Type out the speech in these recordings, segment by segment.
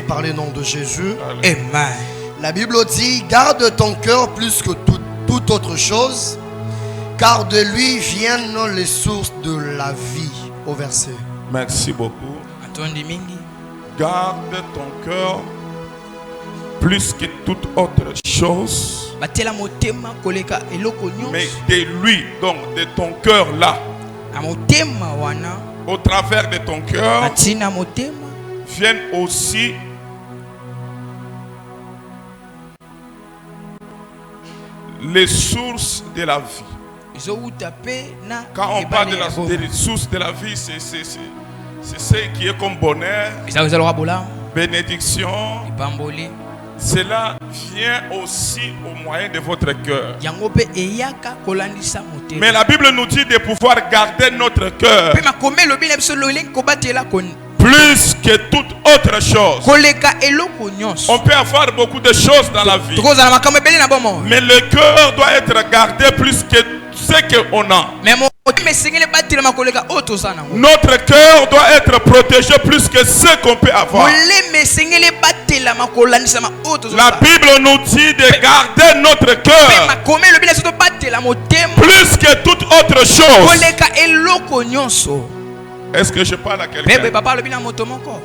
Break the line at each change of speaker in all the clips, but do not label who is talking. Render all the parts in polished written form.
par le nom de Jésus.
Amen.
La Bible dit, garde ton cœur plus que toute autre chose, car de lui viennent les sources de la vie. Au verset.
Merci beaucoup.
Atondi mingi.
Garde ton cœur plus que toute autre chose.
Batela motema koleka eloko nyonso.
Mais de lui, donc de ton cœur là,
A motema wana.
au travers de ton cœur,
Batina motema.
viennent aussi les sources de la vie.
Ezouta pe na.
Quand on parle
ebale ya bomo.
des sources de la vie, c'est ce qui est comme bonheur,
Ezalwa bola.
bénédiction.
Ibamboli.
Cela vient aussi au moyen de votre cœur.
Yango pe eyaka kolandisa motema.
Mais la Bible nous dit de pouvoir garder notre cœur
Pe makome lobi na biso loleng kobatela kon.
plus que toute autre chose.
Koleka eloko nyonso.
On peut avoir beaucoup de choses dans la vie,
Tokozala makambo ebele na bomo.
mais le cœur doit être gardé plus que ce qu'on a.
Mais motema esengeli batela makoleka oto sana.
Notre cœur doit être protégé plus que ce qu'on peut avoir.
Moleme esengeli batela makolandisa ma oto.
La Bible nous dit de garder notre
Pe
cœur
makome lobi na biso batela motema.
plus que toute autre chose.
Koleka eloko nyonso.
Est-ce que je parle à
Bebe
quelqu'un?
papa lobi na moto moko.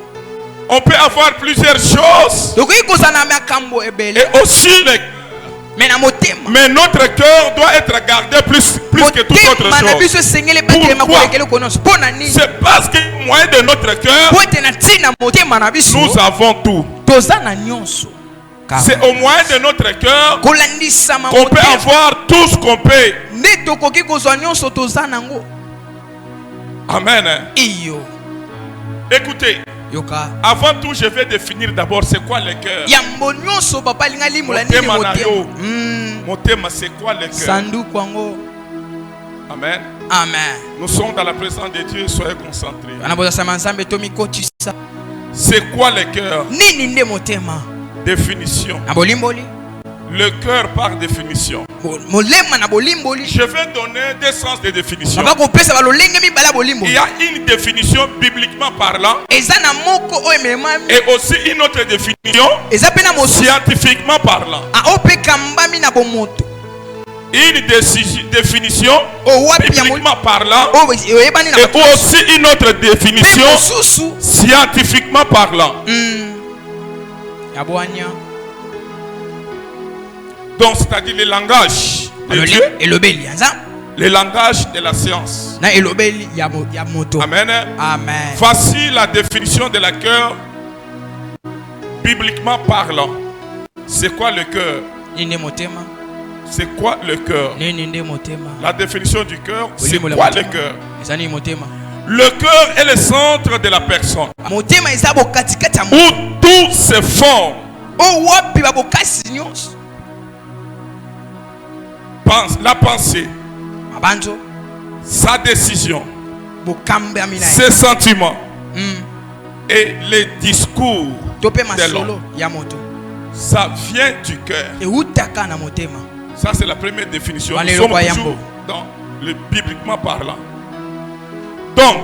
On peut avoir plusieurs choses
Tokoki kozana makambo ebele.
et aussi
Mais na motema.
mais notre cœur doit être gardé plus que toute autre
Motema na biso
chose.
esengeli batela
Pourquoi?
makoleka eloko nyonso. Pona nini?
C'est parce que au moyen de notre cœur,
Pote na tina motema na biso.
nous avons tout.
Toza na nyonso.
C'est au moyen de notre cœur
Kolandisa ma
qu'on peut
motema.
avoir tout ce qu'on peut.
Nde tokoki kozwa nyonso toza nango.
Amen.
Iyo.
Écoutez,
Yoka.
avant tout, je vais définir d'abord c'est quoi le cœur.
Yambo nyonso papa linga limula nini
Motema na yo.
motema.
Mon thème, c'est quoi le cœur?
Sandu kwango.
Amen.
Amen.
Nous sommes dans la présence de Dieu, soyez concentrés.
Anaboza sama nzambe to mikotisa.
C'est quoi le cœur?
Nini nde motema?
Définition.
Na bolimboli.
Le cœur par définition.
Molema na bolimboli.
Je vais donner des sens de définition.
Baba kopesa balolenge mibala bolimboli.
Il y a une définition bibliquement parlant
Eza na moko o ememami.
et aussi une autre définition
Eza pe na mosu.
scientifiquement parlant.
A ope kambami na bomoto.
Une définition
O wapi ya
bibliquement parlant
O oyebani na
et aussi une autre définition
susu.
scientifiquement parlant.
Ya boanya.
Donc, c'est-à-dire le langage de
Aloli
Dieu,
elobeli ya nzambe.
le langage de la science.
Na elobeli ya moto.
Amen.
Amen.
Voici la définition de la cœur bibliquement parlant. C'est quoi le cœur?
Ninde motema.
C'est quoi le cœur?
Ninde motema.
La définition du cœur, c'est
Olimo la
quoi
motema.
le cœur?
Ezani motema.
Le cœur est le centre de la personne
Motema eza bokatikati ya
où tout se forme.
o wapi babokasi nyonso.
La pensée,
Mabanzo
sa décision,
bokambe amina.
ses sentiments et les discours
Tope
de
masolo
l'homme.
ya moto.
Ça vient du cœur.
Eutaka na motema.
Ça, c'est la première définition. Nous
Allez,
sommes
le
toujours
Yambo.
dans le bibliquement parlant. Donc,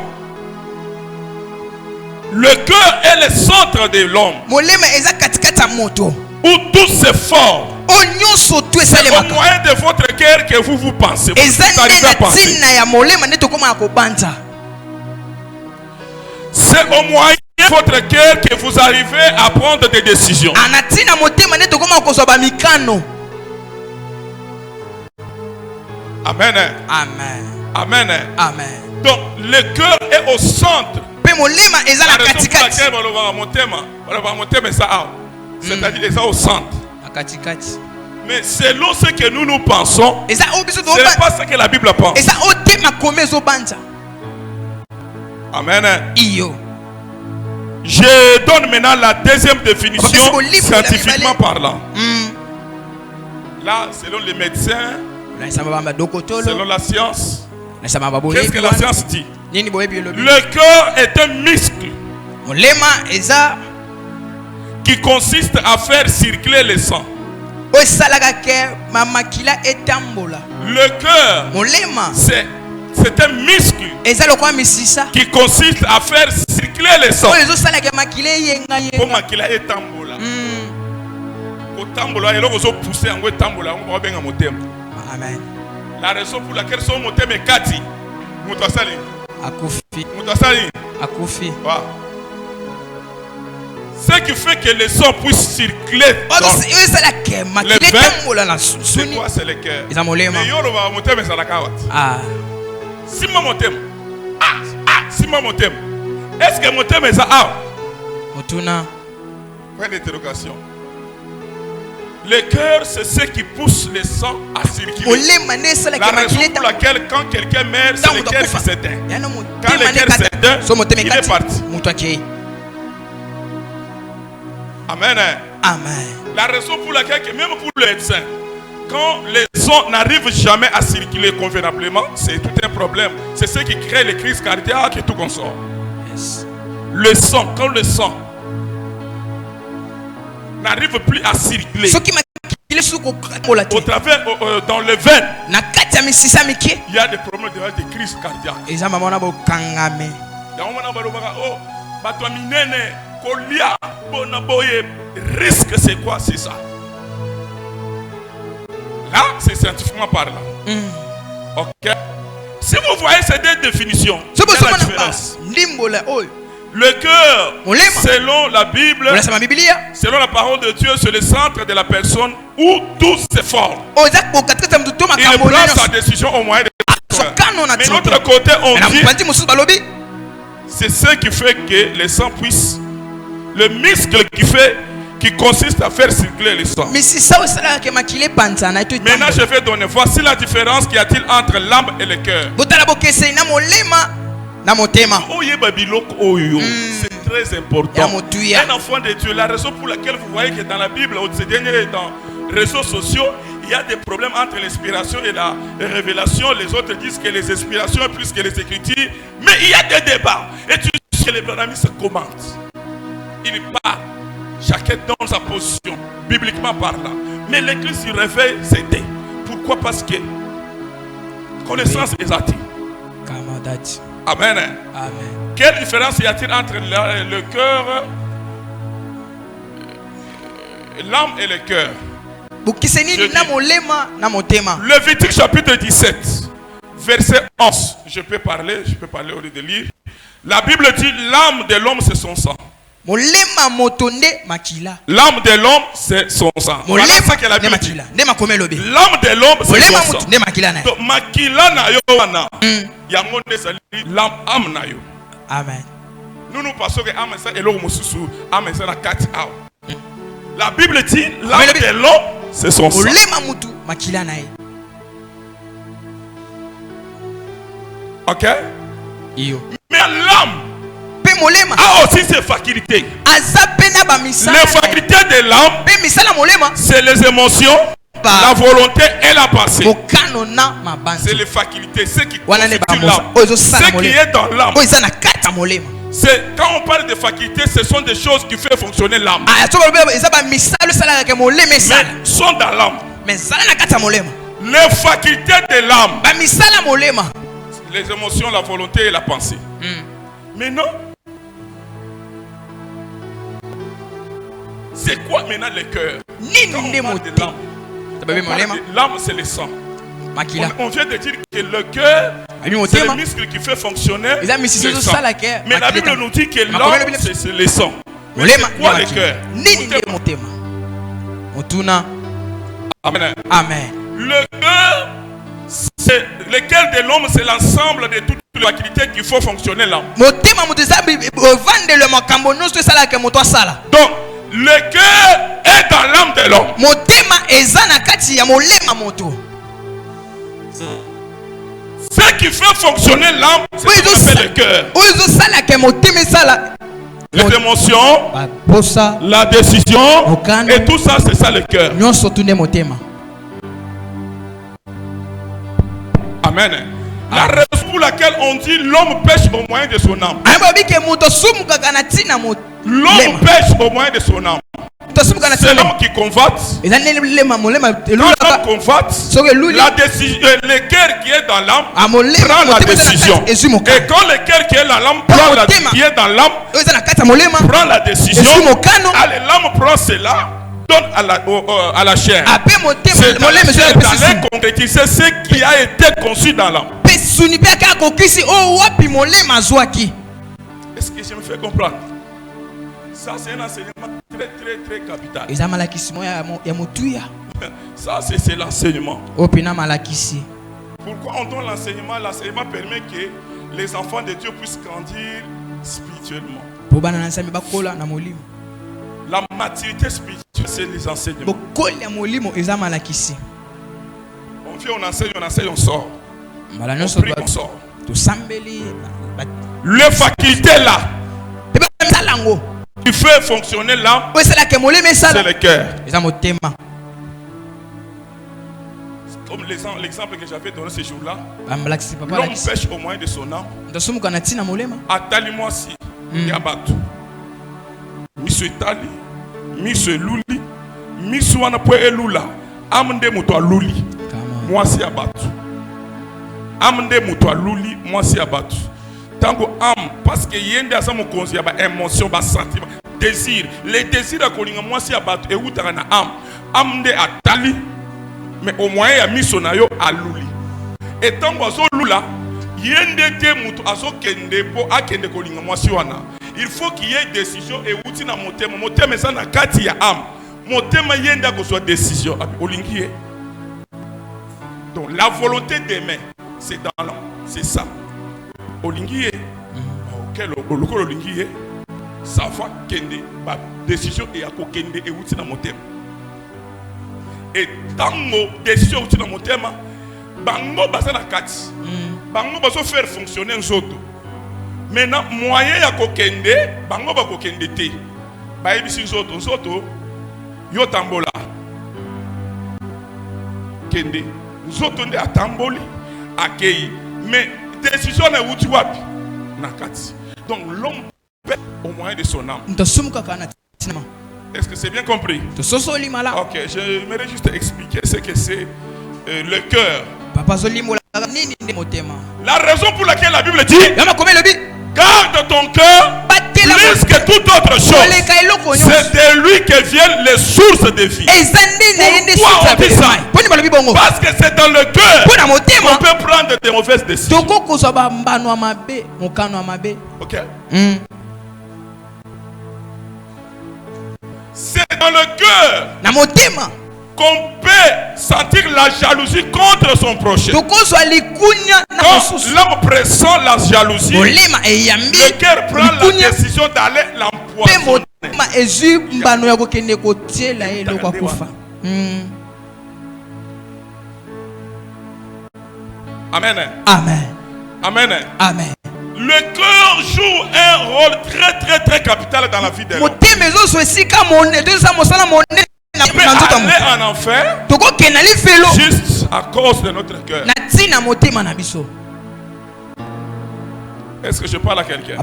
le cœur est le centre de l'homme
Molema eza katikati ya moto.
où tout se forme.
O nyonso tu
C'est au
esalemaka.
moyen de votre cœur que vous pensez. Vous
Eza
arrivez à
nde na
penser.
ntina ya molema nde tokoma ya kobanza.
C'est au moyen de votre cœur que vous arrivez à prendre des décisions.
Ana ntina motema nde tokoma kozwa bamikano.
Amen.
Amen.
Amen.
Amen.
Donc, le cœur est au centre.
Pe molema eza
La
na
raison pour
katikati.
laquelle on va monter, mais ça, c'est-à-dire ça au centre.
Na katikati.
Mais selon ce que nous pensons,
Eza o biso
ce
to
n'est pas ce que la Bible pense.
eza o te makome ezobanza.
Amen.
Iyo.
Je donne maintenant la deuxième définition
Parce que le livre,
scientifiquement
il a
parlant. Là, selon les médecins,
Na sama bamba dokotolo.
selon la science,
Na sama
qu'est-ce que
baboyebi
la
wana.
science dit?
Nini boyebi elobi.
Le cœur est un muscle
Molema eza
qui consiste à faire circuler le sang.
o esalaka ke mamakila etambola.
Le cœur,
Molema
c'est C'est un muscle qui consiste à faire circuler le sang. Pour makila etambola. Otambola et là vous pousser en etambola on va bien motem.
Amen.
La raison pour laquelle son motem est kati. Mutasali.
Akufi.
Mutasali.
Akufi.
Ce qui fait que le sang puisse circuler dans le veine, c'est quoi? C'est le cœur. Mais yo va motem ça la kawat. Si mon motem. Si mon motem. Est-ce que motem est ça?
Mutuna.
Point d'interrogation. Le cœur, c'est ce qui pousse le sang à circuler. La raison pour laquelle quand quelqu'un meurt, c'est le cœur qui s'éteint. Quand le cœur s'éteint, il est parti. Amen.
Amen.
La raison pour laquelle, même pour le médecin, quand le sang n'arrive jamais à circuler convenablement, c'est tout un problème. C'est ce qui crée les crises cardiaques et tout consort.
Yes.
Le sang, quand le sang n'arrive plus à circuler au travers, dans les veines, il y a des problèmes de crise cardiaque. Risque, c'est quoi? C'est ça. Là, c'est scientifiquement parlant. Ok. Si vous voyez ces deux définitions, quelle est la différence? Le cœur, selon la Bible, selon la parole de Dieu, c'est le centre de la personne où tout se forme. Il prend sa décision au moyen de cœur. Mais de l'autre côté, on dit c'est ce qui fait que le sang puisse, le muscle qui consiste à faire circuler le sang. Maintenant, je vais donner. Voici la différence qu'il y a-t-il entre l'âme et le cœur. C'est très important. Un enfant de Dieu, la raison pour laquelle vous voyez que dans la Bible, dans les réseaux sociaux, il y a des problèmes entre l'inspiration et la révélation. Les autres disent que les inspirations sont plus que les écritures. Mais il y a des débats. Et tu sais que les amis se commentent. Il parle. Chacun donne sa position, bibliquement parlant. Mais l'église se réveille, c'était. Pourquoi? Parce que connaissance est attire. Amen.
Amen.
Quelle différence y a-t-il entre le cœur, l'âme et le cœur? Lévitique chapitre 17, verset 11. Je peux parler au lieu de lire. La Bible dit l'âme de l'homme c'est son sang. L'âme de l'homme c'est son sang. Voilà ce que la Bible dit. L'âme de l'homme c'est son sang. Donc makila na yo wana. Yango nesali l'âme âme na yo.
Amen.
Nous passons que âme ça et l'homme mususu âme ça na 4 ans. La Bible dit l'âme de l'homme c'est son sang. Ok? Mais l'âme a aussi ses facultés. Les facultés de l'âme, c'est les émotions, la volonté et la pensée. C'est les facultés, ce qui constitue l'âme. Ce qui est dans l'âme. C'est quand on parle de facultés, ce sont des choses qui font fonctionner l'âme. Mais sont dans l'âme. Les facultés de l'âme, les émotions, la volonté et la pensée. Mais non. C'est quoi maintenant le cœur? L'âme, c'est le sang. On vient de dire que le cœur, c'est le muscle qui fait fonctionner le sang. Mais la Bible nous dit que l'âme, c'est le sang. Mais c'est quoi le cœur? Amen.
Amen.
Le cœur, c'est lequel de l'homme, c'est l'ensemble de toutes les facultés qui font fonctionner l'âme. Donc, le cœur est dans l'âme de l'homme. Ce qui fait fonctionner l'âme, c'est ce qu'on appelle le cœur. Les émotions, la décision, et tout ça, c'est ça le cœur. Amen. La raison pour laquelle on dit l'homme pêche au moyen de son âme. L'homme pêche au moyen de son âme. C'est l'homme qui convoite. Quand l'homme convoite, la décision, le cœur qui est dans l'âme prend la décision. Et quand le cœur qui est dans l'âme prend la décision, l'âme prend cela, donne à la chair. C'est dans les concrétiser ce qui a été conçu dans l'âme. Est-ce que je me fais comprendre? Ça, c'est un enseignement très, très, très capital. Ça, c'est l'enseignement. Pourquoi on donne l'enseignement? L'enseignement permet que les enfants de Dieu puissent grandir spirituellement. La maturité spirituelle, c'est les enseignements. On vient, on enseigne, on sort. On prie, on sort. Les facultés là qui fait fonctionner l'âme, c'est le cœur. Comme l'exemple que j'avais donné ce jour-là, l'homme pêche au moyen de son âme. Atali-moi si Yabatu. Miso Itali, Miso Luli, Miso Anapoe Elula, Amende Mutua Luli, moi si Abatu. Amende Mutua Luli, moi si Abatu. Tango âme, parce que yende a mon conseil, émotion, sentiment, désir. Les désirs à Kolinga, moi si Abatu, et où t'as une âme. Amende Atali, mais au moins il y a Miso Nayo à Luli. Et tango azo Lula, yende te mutu azo kende po a kende Kolinga, moi si wana. Il faut qu'il y ait décision et outil dans mon thème. Mon thème est ça, il y a âme. Mon thème est que soit décision. Donc la volonté d'aimer, c'est dans l'âme. C'est ça. Olingié. Ça va kende. Décision et à kende et outil dans mon thème. Et tant que décision outil dans mon thème, bango basa na kati. Bango baso faire fonctionner un autre. Maintenant, moyen ya kokende, bango ba kokende te. Ba ebisi nzoto, yo tambola. Kende. Nzoto nde atamboli, akei. Mais décision na wuti wapi? Nakati. Donc l'homme perd au moyen de son âme. Est-ce que c'est bien compris? Ok, j'aimerais juste expliquer ce que c'est le cœur. La raison pour laquelle la Bible dit garde ton cœur plus que toute autre chose. C'est de lui que viennent les sources de vie. Pourquoi on dit ça? Parce que c'est dans le cœur qu'on peut prendre de mauvaises décisions. Ok. C'est dans le cœur qu'on peut sentir la jalousie contre son prochain. Quand l'homme pressent la jalousie, le cœur prend la décision d'aller l'empoisonner. Amen. Amen. Amen. Amen. Le cœur joue un rôle très très très capital dans la vie de l'homme. On peut aller en enfer juste à cause de notre cœur. Est-ce que je parle à quelqu'un?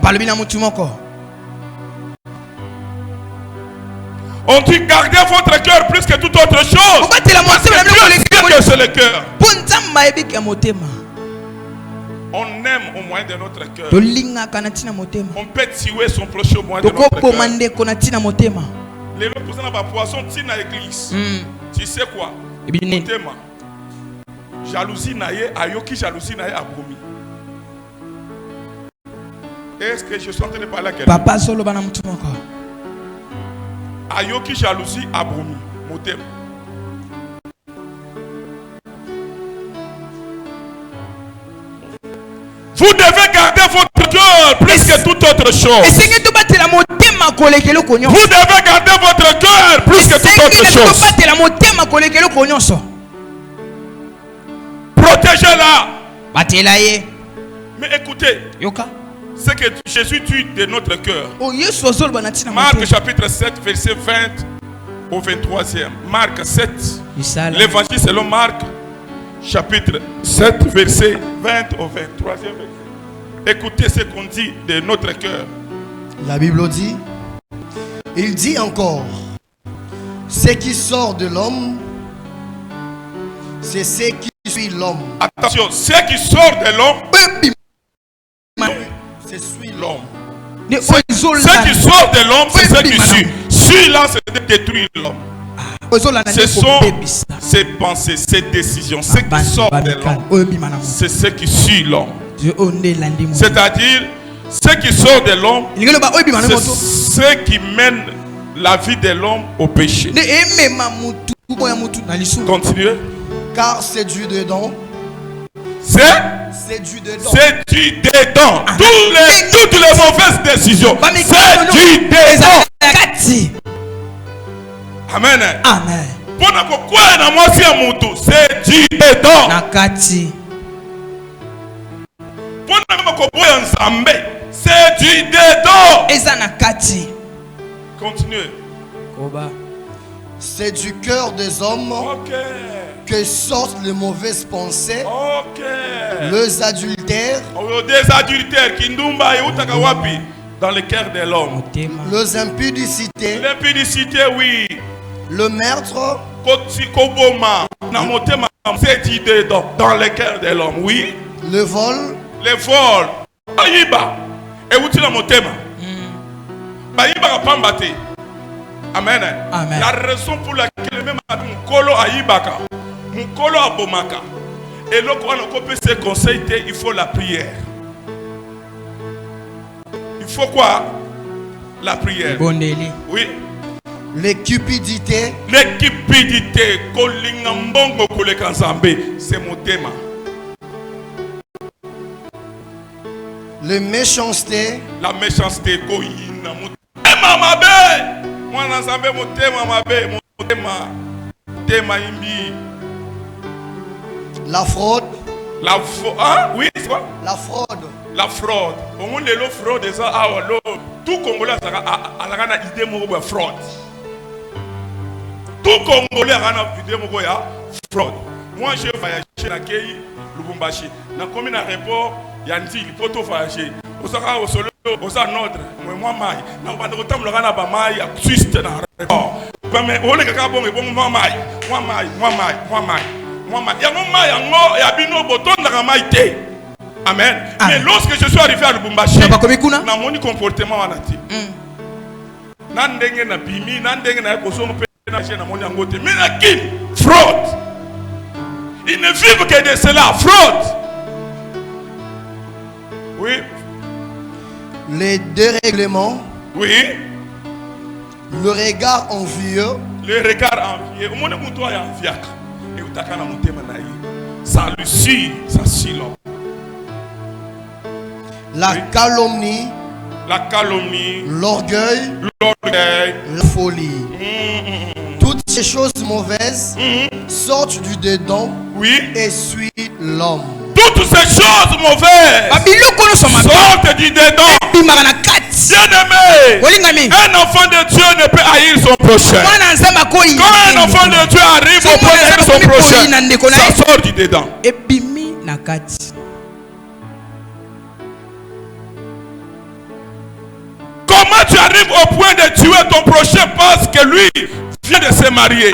On dit gardez votre cœur plus que toute autre chose. Parce que Dieu sait que c'est le cœur. On aime au moyen de notre cœur. On peut tuer son prochain au moyen de notre cœur. Les gens qui ont des poissons dans l'église. Tu sais quoi? Jalousie naïe, ayoki jalousie naïe abomi. Est-ce que je suis en train de parler à quelqu'un? Papa solo bana mutu moko. Ayoki jalousie abomi. Motem. Vous devez garder votre cœur plus que toute autre chose. Vous devez garder votre cœur plus que toute autre chose. Protégez-la. Mais écoutez, c'est que Jésus tue de notre cœur. Marc chapitre 7, verset 20 au 23e. Marc 7. L'évangile selon Marc. Chapitre 7, verset 20 au 23e verset. Écoutez ce qu'on dit de notre cœur.
La Bible dit, il dit encore, Ce qui sort de l'homme, c'est ce qui suit l'homme.
Attention, ce qui sort de l'homme,
c'est suit l'homme.
Ce qui sort de l'homme, c'est ce qui suit. Celui-là, c'est de détruire l'homme. Ce sont ses pensées, ses décisions. Ce qui sort de l'homme, c'est ce qui suit l'homme. C'est-à-dire, ce qui sort de l'homme, c'est ce qui mène la vie de l'homme au péché. Continuez.
Car c'est du dedans.
C'est
du dedans.
C'est du dedans. Toutes les mauvaises décisions, c'est du dedans. Amen.
Amen.
C'est du dedans.
Nakati.
C'est du dedans.
Eza nakati.
Continuez.
Koba.
C'est du cœur des hommes que sortent les mauvaises pensées, les adultères,
des adultères qui dans le cœur de l'homme,
les impudicités,
l'impudicité, oui,
le meurtre,
c'est dit dans le cœur de l'homme, oui,
le vol,
les vols, et où tu l'as monté, amen.
Amen.
La raison pour laquelle même Mukolo Aïbaka, Mukolo Abomaka, et là quand on peut se conseiller, il faut la prière. Il faut quoi? La prière. Oui.
les cupidités,
c'est mon thème.
les méchancetés,
La méchanceté,
la fraude,
oui, c'est quoi?
la fraude,
La fraude. Au monde de l'eau fraude, tout Congolais a la idée de fraude. Tout Congolais a une idée de fraude. Moi, j'ai voyagé à Kei, Lubumbashi. Dans le commune aéroport, il y a un petit poto voyagé. Au Sahara, au Solo, au Sahara, moi, maï. Dans le temps, le Rana Bamaï, juste dans l'aéroport. Mais on est capable de dire, moi, maï. Amen. Mais lorsque je suis arrivé à Lubumbashi, je mon comportement en ati. Nandenge na bimi, nandenge na koso mo na na moni angote. Mais na qui? Fraude. Ils ne vivent que de cela, fraude. Oui.
les dérèglements,
Oui.
le regard envieux,
Le regard envieux. Au monde muto ya enviaka. Et utakana mutema na yi. Ça Lucie, ça silo.
la calomnie,
La calomnie,
l'orgueil,
l'orgueil,
la folie. Toutes ces choses mauvaises sortent du dedans
oui.
et suivent l'homme.
Toutes ces choses mauvaises sortent du dedans. Bien-aimé, un enfant de Dieu ne peut haïr son prochain. Quand un enfant de Dieu arrive au point d'haïr son prochain, ça sort du dedans. Comment tu arrives au point de tuer ton prochain parce que lui vient de se marier?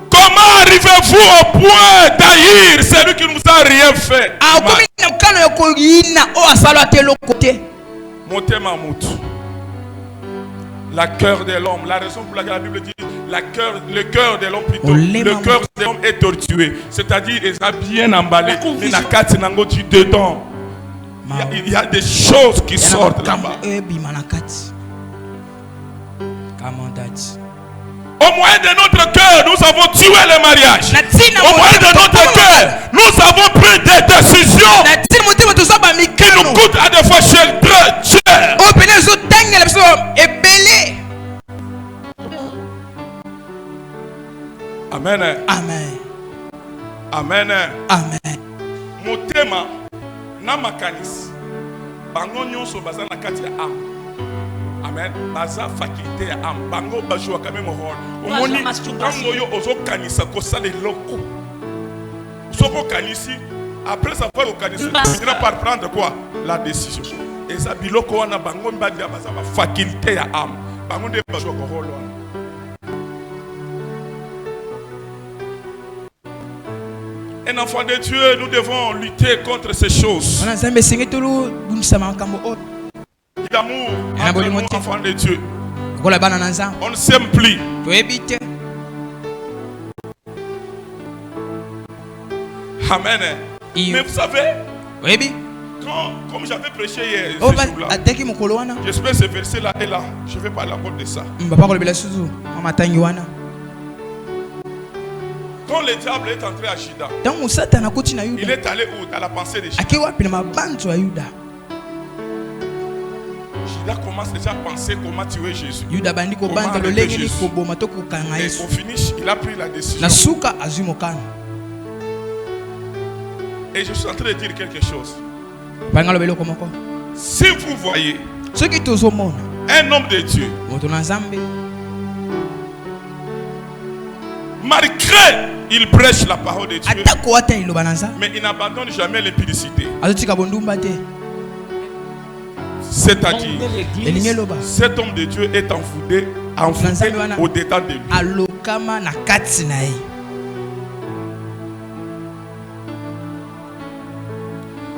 Comment arrivez-vous au point d'haïr celui qui ne nous a rien fait? La cœur de l'homme, la raison pour laquelle la Bible dit le cœur de l'homme plutôt, le cœur de l'homme est tortué, c'est-à-dire il est bien emballé, mais la carte n'ango tu dedans. Il y a des choses qui sortent là-bas. Au moyen de notre cœur, nous avons tué le mariage. Au moyen de notre cœur, nous avons pris des décisions qui nous coûtent à des fois très cher. Amen.
Amen.
Amen.
Amen.
Mon thème, na makanis. Bango nyonso baza na kati ya am. Amen. Baza faculté ya am. Bango bajua quand même rôle. Omoni tango yo ozo kanisa ko sale loko. Soko kanisi après savoir au kanisi, tu vas par prendre quoi? La décision. Et ça biloko wana bango mbadia bazaba faculté ya âme. Bango de bazo ko rolo. Un enfant de Dieu, nous devons lutter contre ces choses. L'amour entre nous, enfants de Dieu. On ne s'aime plus. Amen. Mais vous savez, comme j'avais prêché hier, j'espère que ce verset-là est là. Je vais parler encore de ça. Quand le diable est entré à Juda, il est allé où? À la pensée de Juda. Juda commence déjà à penser comment tuer Jésus. Comment arrêter Jésus. Et au finish, il a pris la décision. Et je suis en train de dire quelque chose. Si vous voyez un homme de Dieu, malgré il prêche la parole de Dieu, mais il n'abandonne jamais l'impudicité. C'est-à-dire, cet homme de Dieu est envoûté au-dedans de lui.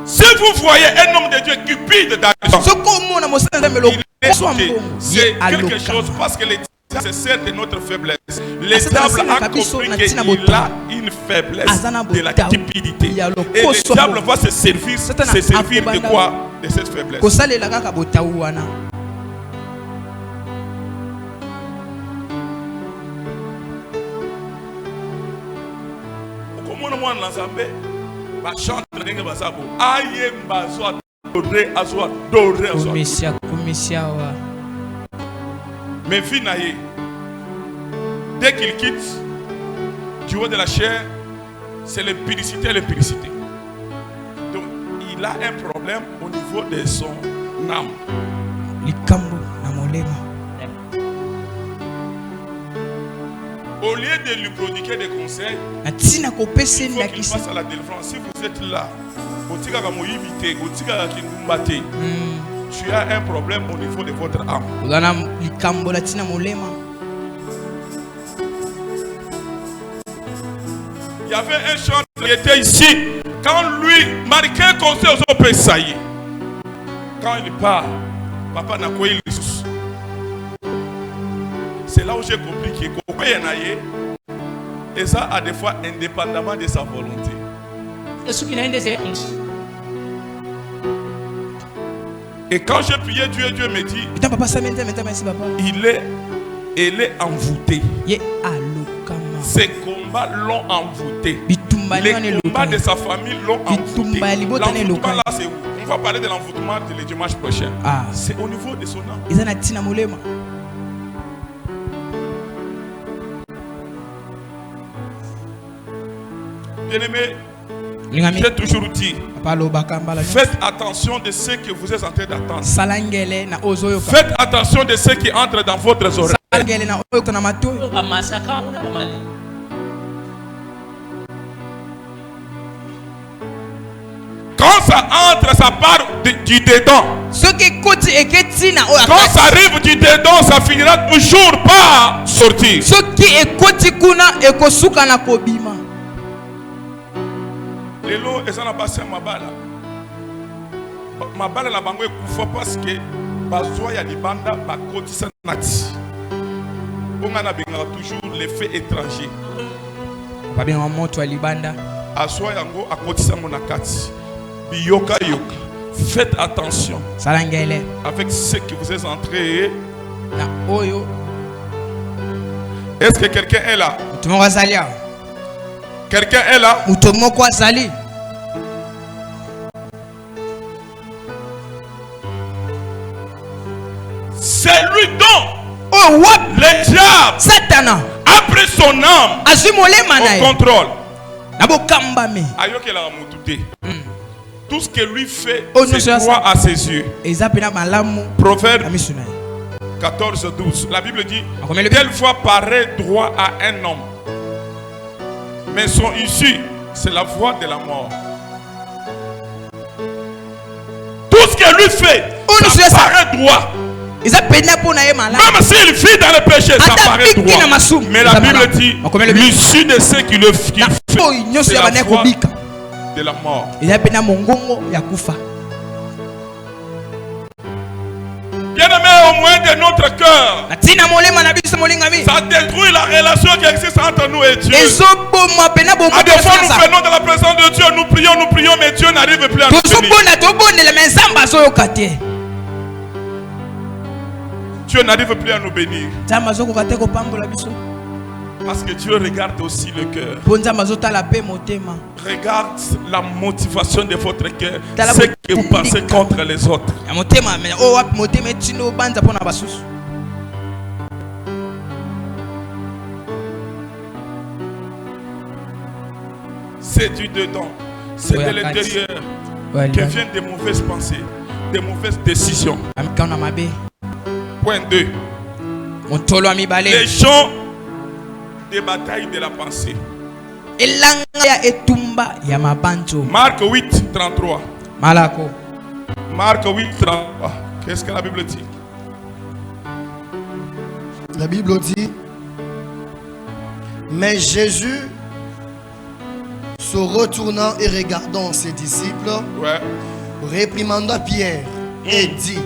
Si vous voyez un homme de Dieu cupide d'argent, c'est quelque chose parce que le diable se sert de notre faiblesse. Le diable a compris qu'il a une faiblesse de la cupidité. Et le diable va se servir de quoi? De cette faiblesse. Mais Finaye, dès qu'il quitte du haut de la chair, c'est l'impudicité. Donc il a un problème au niveau de son âme. Au lieu de lui prodiguer des conseils, il faut qu'il passe à la délivrance. Si vous êtes là, tu as un problème au niveau de votre âme. Il y avait un chanteur qui était ici. Quand lui marquait un conseil aux autres, ça y est. Quand il part, papa n'a quoi il est. C'est là où j'ai compris qu'il y a et ça a des fois indépendamment de sa volonté. Et quand j'ai prié Dieu, Dieu me dit il est envoûté. Ses combats l'ont envoûté. Les combats de sa famille l'ont envoûté. L'envoûtement là, c'est où? On va parler de l'envoûtement le dimanche prochain. C'est au niveau de son âme. Bien-aimé, j'ai toujours dit, faites attention de ce que vous êtes en train d'attendre. Faites attention de ce qui entre dans votre oreille. Quand ça entre, ça part du dedans. Quand ça arrive du dedans, ça finira toujours par sortir. Lelo ezana basi mabala. Mabala la bango ekufa parce que bazwa ya libanda bakotisa nati. On a toujours l'effet étranger. Pas bien en montre libanda. Aswa yango akotisa monakati. Biyoka yoka. Faites attention. Salangele. Avec ce que vous êtes entré. Na oyo. Est-ce que quelqu'un est là? Quelqu'un est là? C'est lui dont le diable a pris son âme au contrôle. Tout ce que lui fait, c'est droit à ses yeux. Proverbe 14-12. La Bible dit, telle fois paraît droit à un homme, mais son issue, c'est la voie de la mort. Tout ce que lui fait, ça paraît droit. Même s'il vit dans le péché, ça paraît droit. Mais la Bible dit, l'issue de ce qui le fait, c'est la foi de la mort. Bien-aimé, au moins de notre cœur, ça détruit la relation qui existe entre nous et Dieu. À des fois, nous venons dans la présence de Dieu, nous prions, mais Dieu n'arrive plus à nous bénir. Dieu n'arrive plus à nous bénir. Parce que Dieu regarde aussi le cœur. Regarde la motivation de votre cœur. Ce que vous pensez contre les autres. C'est du dedans. C'est de l'intérieur qui viennent des mauvaises pensées, des mauvaises décisions. Point 2. Les champs des batailles de la pensée. Marc 8, 33. Marc 8, 33. Qu'est-ce que la Bible dit?
La Bible dit, mais Jésus, se retournant et regardant ses disciples, réprimanda Pierre et dit,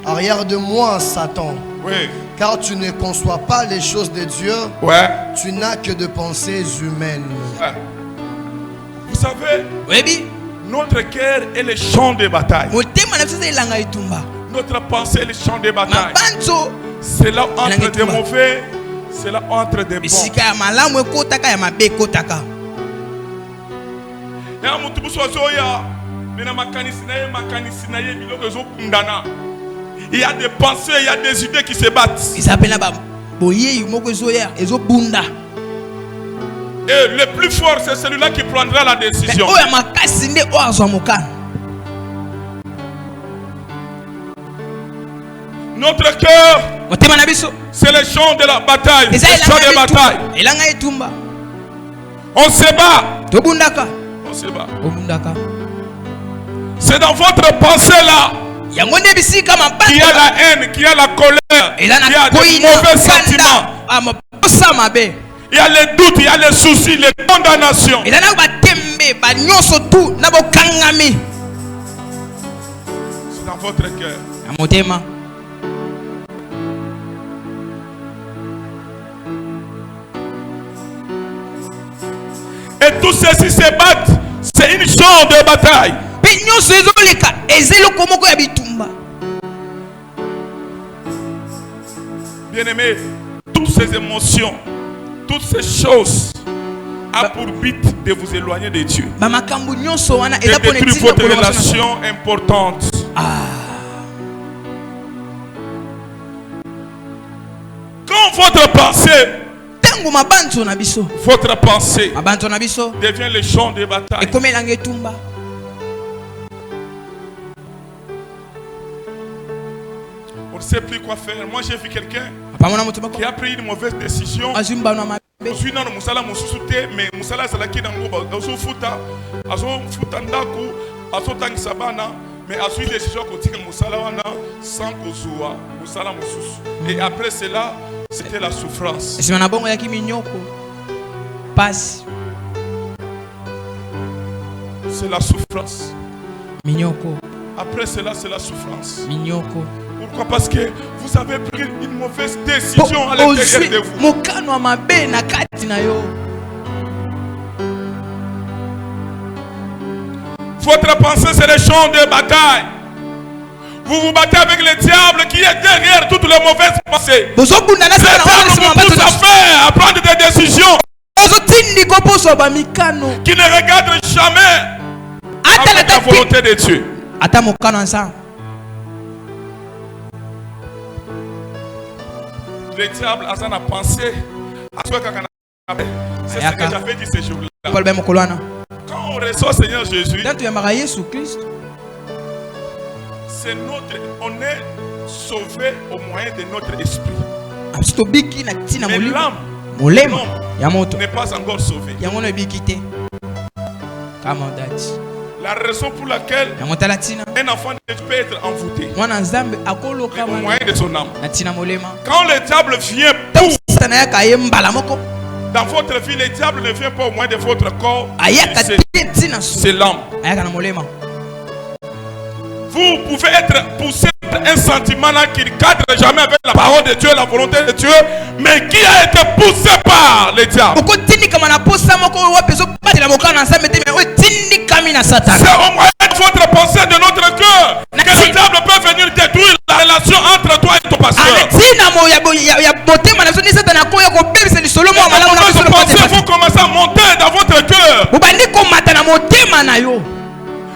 arrière de moi, Satan. Car tu ne conçois pas les choses de Dieu. Tu n'as que de pensées humaines.
Vous savez, notre cœur est le champ de bataille. Notre pensée est le champ de bataille. C'est là entre des mauvais, c'est là entre des bons. Il y a des pensées, il y a des idées qui se battent. Et le plus fort, c'est celui-là qui prendra la décision. Notre cœur, c'est le champ de la bataille. Le champ de bataille. On se bat. On se bat. C'est dans votre pensée là. Qui a la haine, qui a la colère, qui a de mauvais sentiments. Il y a les doutes, il y a les soucis, les condamnations. C'est dans votre cœur. Et tous ceux-ci se battent. C'est une champ de bataille. Bien-aimé, toutes ces émotions, toutes ces choses a pour but de vous éloigner de Dieu, de détruire votre relation importante. Quand votre pensée devient le champ de bataille, on ne sait plus quoi faire. Moi j'ai vu quelqu'un qui a pris une mauvaise décision. Je suis dans le Moussala Moussouté, mais Moussala Salaki Nangoba, Azo Futa, Azo Futandaku, Azo Tangsabana, mais a suivi décision qu'on tire Moussala Wana sans Kozoua, Moussala Moussous. Et après cela, c'était la souffrance. C'est la souffrance. Après cela, c'est la souffrance. Pourquoi? Parce que vous avez pris une mauvaise décision à l'intérieur de vous. Votre pensée, c'est le champ de bataille. Vous vous battez avec le diable qui est derrière toutes les mauvaises pensées. Le diable vous pousse à prendre des décisions qui ne regardent jamais avec la volonté de Dieu. Le diable a pensé à ce que c'est ce que j'avais dit ces jours-là. Quand on reçoit Seigneur Jésus, c'est on est sauvé au moyen de notre esprit. Mais l'âme n'est pas encore sauvée. La raison pour laquelle un enfant de Dieu peut être envoûté au moyen de son âme. Quand le diable vient dans votre vie, le diable ne vient pas au moyen de votre corps. C'est l'âme. Vous pouvez être poussé par un sentiment là qui ne cadre jamais avec la parole de Dieu, la volonté de Dieu, mais qui a été poussé par le diable. C'est au moyen de votre pensée, de notre cœur, que le diable peut venir détruire la relation entre toi et ton pasteur. Il faut commencer à monter dans votre cœur.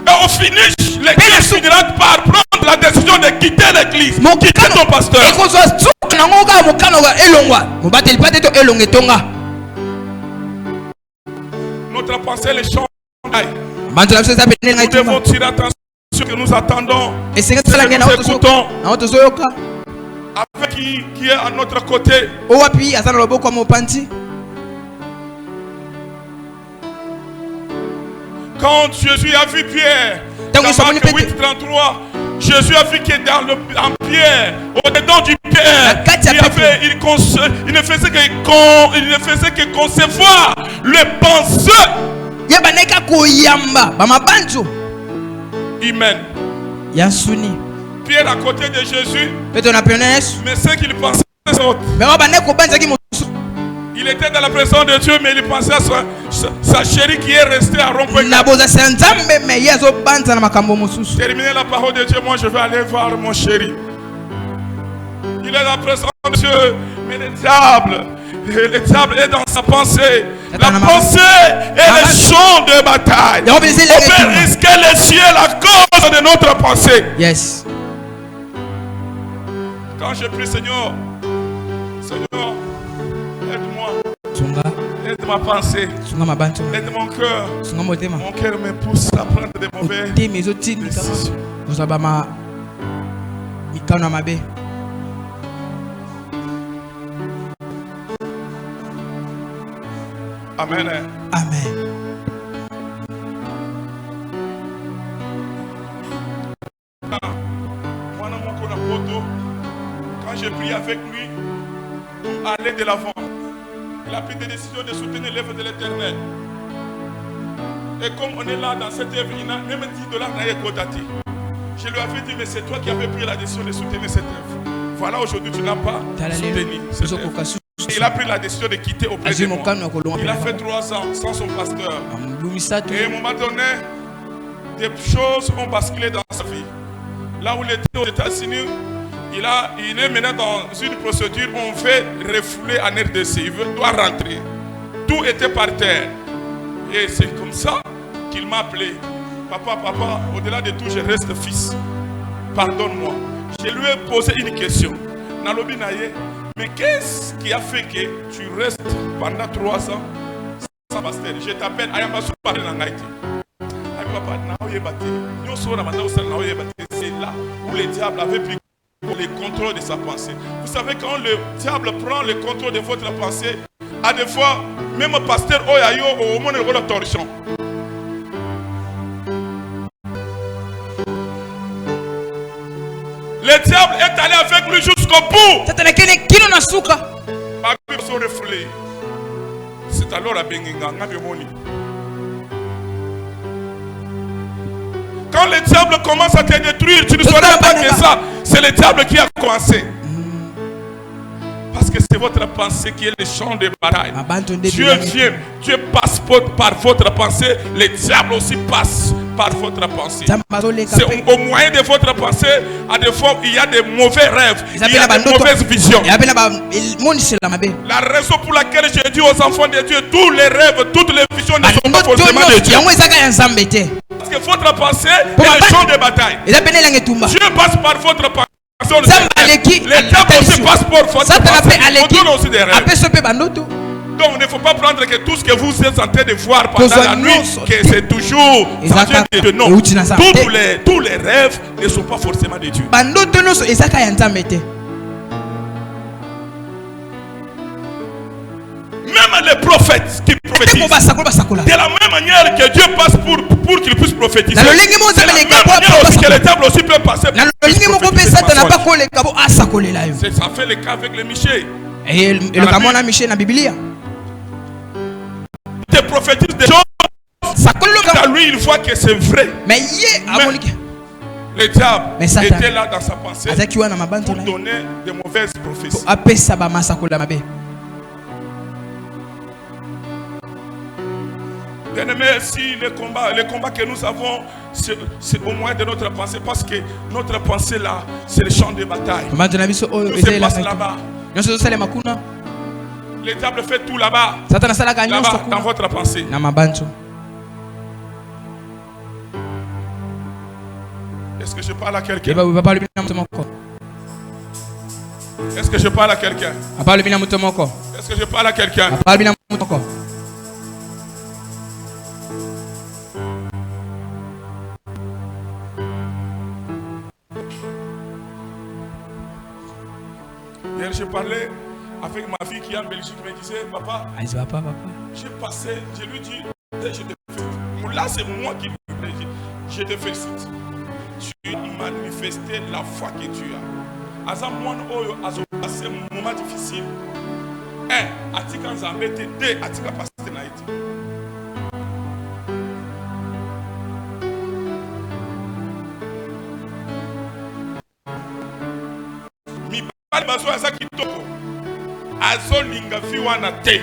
Et au finish, l'église finira par prendre la décision de quitter l'église, quitter ton pasteur. Notre pensée, les champs. Nous devons tirer attention que nous attendons, que nous écoutons, avec qui est à notre côté. Quand Jésus a vu Pierre, dans Marc 8:33, Jésus a vu qu'il est en Pierre, au-dedans du Pierre, il ne faisait que concevoir les pensées. Amen. Pierre à côté de Jésus, mais ce qu'il pensait, c'est autre. Il était dans la présence de Dieu, mais il pensait à sa chérie qui est restée à Rond-Point. Terminer la parole de Dieu, moi je vais aller voir mon chéri. Il est dans la présence de Dieu, mais le diable est dans sa pensée. La pensée est le champ de bataille. On peut risquer les cieux à cause de notre pensée.
Yes.
Quand je prie, Seigneur, aide-moi. Aide ma pensée. Aide mon cœur. Mon cœur me pousse à prendre des mauvaises décisions. Amen.
Amen.
Quand j'ai prié avec lui pour aller de l'avant, il a pris des décisions de soutenir l'œuvre de l'Éternel. Et comme on est là dans cette œuvre, il n'a même $10 n'a Kodati. Je lui avais dit, mais c'est toi qui avais pris la décision de soutenir cette œuvre. Voilà, aujourd'hui tu n'as pas soutenu cette œuvre. Il a pris la décision de quitter auprès de moi. Il a fait 3 ans sans son pasteur. Et à un moment donné, des choses ont basculé dans sa vie. Là où il était aux États-Unis, il est maintenant dans une procédure où on fait refouler en RDC. Il doit rentrer. Tout était par terre. Et c'est comme ça qu'il m'a appelé. Papa, au-delà de tout, je reste fils. Pardonne-moi. Je lui ai posé une question. Nalobi Naye, mais qu'est-ce qui a fait que tu restes pendant 3 ans sans pasteur? Je t'appelle Ayambasu Parenangaïti. C'est là où le diable avait pris le contrôle de sa pensée. Vous savez, quand le diable prend le contrôle de votre pensée, à des fois, même pasteur Oyayo au monde de la torsion. Le diable est allé avec lui jusqu'au bout. C'est alors à Benginga. Quand le diable commence à te détruire, tu ne sauras pas que ça, c'est le diable qui a commencé. Parce que c'est votre pensée qui est le champ de bataille. Dieu vient, Dieu passe par votre pensée, le diable aussi passe par votre pensée. C'est au moyen de votre pensée, à des fois, il y a des mauvais rêves, il y a des mauvaises visions. La raison pour laquelle je dis aux enfants de Dieu, tous les rêves, toutes les visions ne sont pas forcément de Dieu. Parce que votre pensée est le champ de bataille. Dieu passe par votre pensée. Les diables aussi passent par votre pensée. On donne aussi des rêves. Donc il ne faut pas prendre que tout ce que vous êtes en train de voir pendant la nuit, que c'est toujours ça vient de Dieu. Non. Tous les rêves ne sont pas forcément de Dieu. Même même les prophètes qui prophétisent, de la même manière que Dieu passe pour qu'il puisse prophétiser, c'est la même manière que le diable aussi peut passer pour ça fait le cas avec le Michel.
Et le camon a Michel dans la Bible.
Tu prophétises des choses, à lui il voit que c'est vrai. Mais le diable était là dans sa pensée pour donner de mauvaises prophéties. Bien aimé, si le combat que nous avons, c'est au moins de notre pensée, parce que notre pensée là, c'est le champ de bataille. Tout se passe là-bas. Le diable fait tout là-bas, dans votre pensée. Est-ce que je parle à quelqu'un? Est-ce que je parle à quelqu'un? Est-ce que je parle à quelqu'un? Hier, je parlais avec ma fille qui est en Belgique, me disait, papa, j'ai passé, je lui dis, je te félicite. Là, c'est moi qui lui dis, je te félicite. Tu as manifesté la foi que tu as. Asa moi, a passé un moment difficile. Un, Atika Zambete, deux, Atika passé naïti. Mi bali baso asa kitoko. Azo linga fi wana te.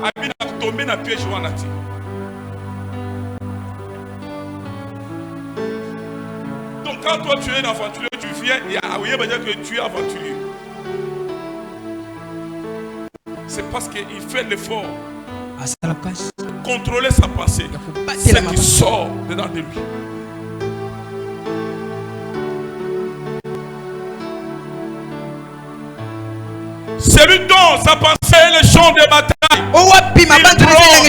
Abina tombe na piège wana te. Donc quand toi tu es un aventurier, tu viens et à dire que tu es aventurier. C'est parce qu'il fait l'effort. Contrôler sa pensée. C'est ce qui sort dedans de lui. Celui dont sa pensée est le champ de bataille.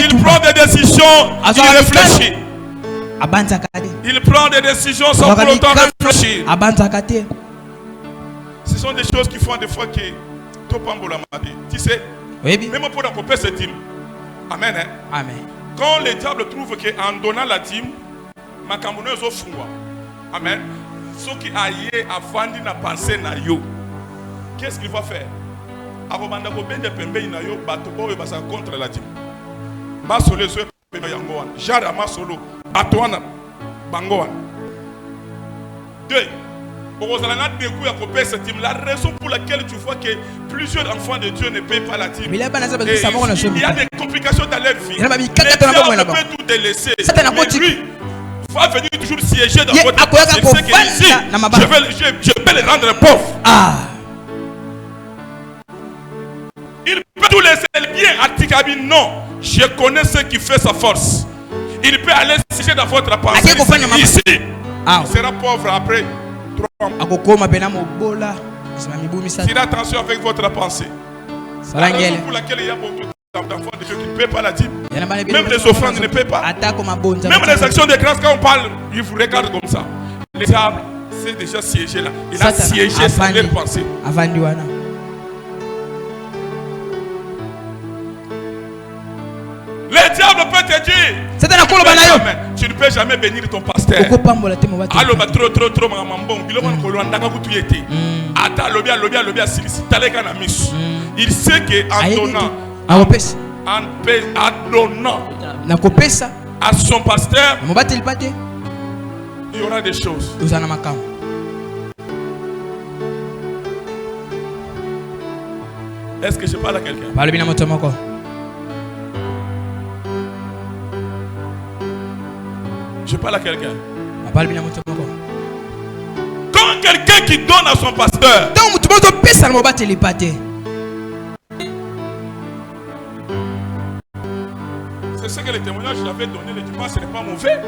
Il prend des décisions, il réfléchit. Il prend des décisions sans pour autant réfléchir. Ce sont des choses qui font des fois que tu sais, même pour la couper cette dîme. Amen. Hein? Amen. Quand le diable trouve qu'en donnant la dîme, ma camerounaise au fond. Amen. Ce qui a yé à fandi na pensée na yo. Qu'est-ce qu'il va faire? Abobanda ko bende pembe na yo bato boye basa contre la dîme. Ma solo zo pembe yango wana. Jara ma solo bato wana bango wana. Deux. La raison pour laquelle tu vois que plusieurs enfants de Dieu ne payent pas la dîme. Il y a des complications dans leur vie. Le diable peut tout délaisser. Mais lui va venir toujours siéger dans votre vie. Il sait que ici, je vais le rendre pauvre. Il peut tout laisser bien. Atikabi, non. Je connais ce qui fait sa force. Il peut aller siéger dans votre pensée ici. Il sera pauvre après. Tirez attention avec votre pensée. La raison pour laquelle il y a beaucoup d'enfants de Dieu qui ne paient pas la dîme. Même les offrandes ne paient pas. Même les actions de grâce, quand on parle, ils vous regardent comme ça. Le diable, c'est déjà siégé là. Il a siégé sans leur pensée. Le diable peut te dire, tu ne peux jamais bénir ton pasteur. Il sait qu'en donnant à son pasteur, il y aura des choses. Est-ce que je parle à quelqu'un? Je parle à quelqu'un. Quand quelqu'un qui donne à son pasteur, c'est ce que le témoignage que j'avais donné le dimanche, ce n'est pas mauvais.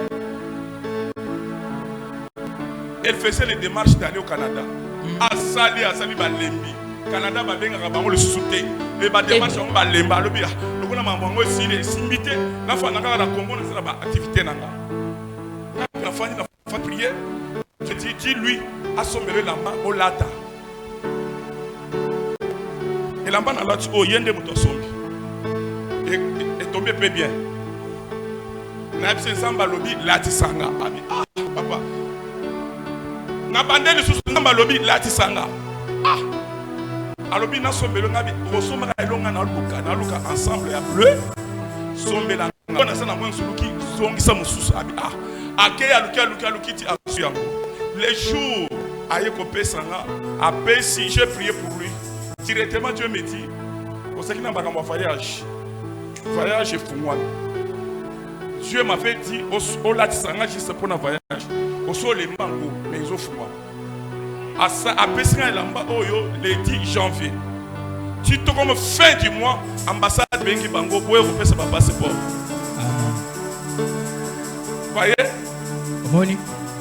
Elle faisait les démarches d'aller au Canada. Asali Balembi. Canada va bien le souté. Les démarches sont Balemba. Le Gouvernement m'a aussi les simité. La fois n'a la Congo n'a pas activité nanga. La famille n'a pas prié. Je dis lui a sommé la main au lata. Et la main n'a pas au yende moutosombi. est tombé peu bien. Naïbse Zamba Lobi, Latisanga. Ah, papa. Nabandé le sous Zamba Lobi, Latisanga. Ah. Alobi na sombelo ngabi, osomaka elonga na luka ensemble ya bleu. Sombela. On a ça dans mon suluki, zongisa mususu abi. Ah. Ake aluki ti asuyango. Les jours aye kopé sanga, après si j'ai prié pour lui. Directement Dieu me dit, au sein d'un voyage. Voyage est pour moi. Dieu m'avait dit, au latisanga juste pour un voyage. Au sol les mango, mais ils ont froid. À Pessin et Lamba, le 10 janvier. Tu te comme fin du mois, ambassade Bengi Bango, pour vous faire ce passeport. Voyez?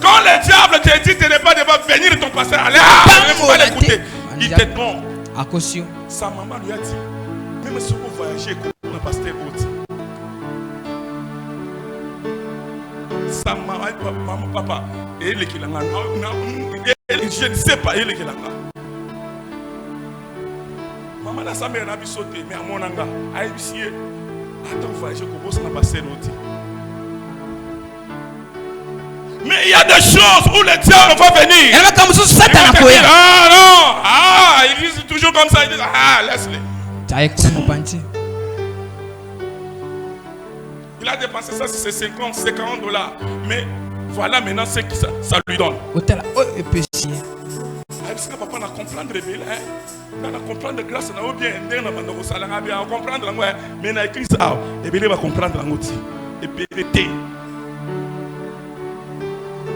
Quand le diable te dit, tu n'es pas devant venir ton passé, allez, il ne faut pas l'écouter. Il te non.
À caution.
Sa maman lui a dit, même si vous voyagez comme un pasteur autre. Sa maman, papa, elle est qui l'a. Je ne sais pas, elle est qui l'a. Maman, la sa mère n'a pas sauté, mais à mon anga, a essayé. Attends, voyager comme ça, n'a pas pasteur autre. Mais il y a des choses où le diable va venir. Ah non, ah, ils disent toujours comme ça, ils disent ah, laisse-les. Il a dépensé ça, c'est 50 $. Mais voilà maintenant ce que ça lui donne. Papa n'a comprendre hein. N'a comprendre grâce n'a bien n'a comprendre mais n'a écrit ça et bien il va comprendre l'outil et péter.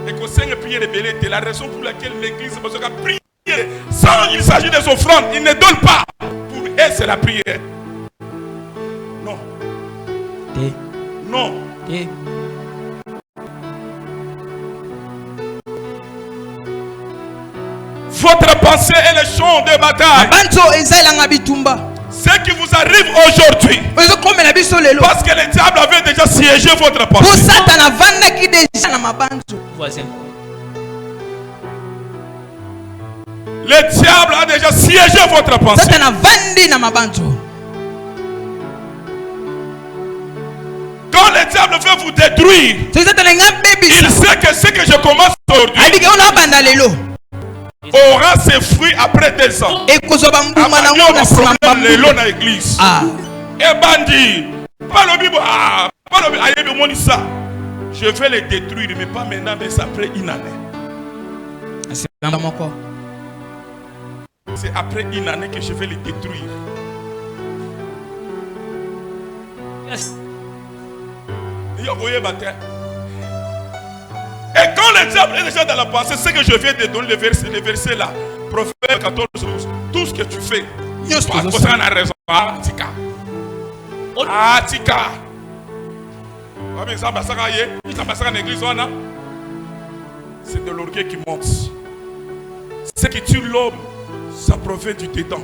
Et qu'on saigne prier les bélés, c'est la raison pour laquelle l'église parce qu'à prier sans il s'agit des offrandes, il ne donne pas. Pour elle c'est la prière. Non. Non. Votre pensée est le champ de bataille. Ce qui vous arrive aujourd'hui. Parce que le diable avait déjà siégé votre pensée. Le diable a déjà siégé votre pensée. Quand le diable veut vous détruire, il sait que ce que je commence aujourd'hui aura ses fruits après 2 ans. L'église. Et bandit, je vais les détruire, mais pas maintenant, mais après une année. C'est après une année que je vais les détruire.
Yes.
Et quand le diable est déjà dans la pensée, c'est que je viens de donner les versets là. Prophète 14, 12. Tout ce que tu fais, on a raison. Tika. Tika. C'est de l'orgueil qui monte. Ce qui tue l'homme, ça provient du dédain.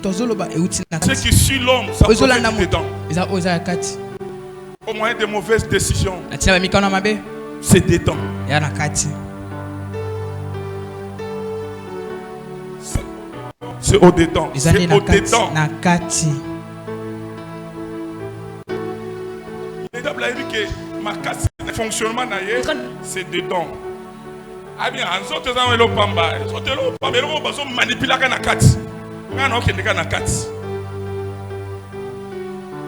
Ce qui tue l'homme, ça provient du dédain. Au moyen de mauvaises décisions, c'est dédain. C'est au dédain. C'est au dédain. Le diable a dit que ma casse, le fonctionnement c'est dedans. Ah bien, en sorte de l'eau pamba, en sorte de l'eau pamba, l'eau baso manipule la canacate. On a aucun dégât na cate.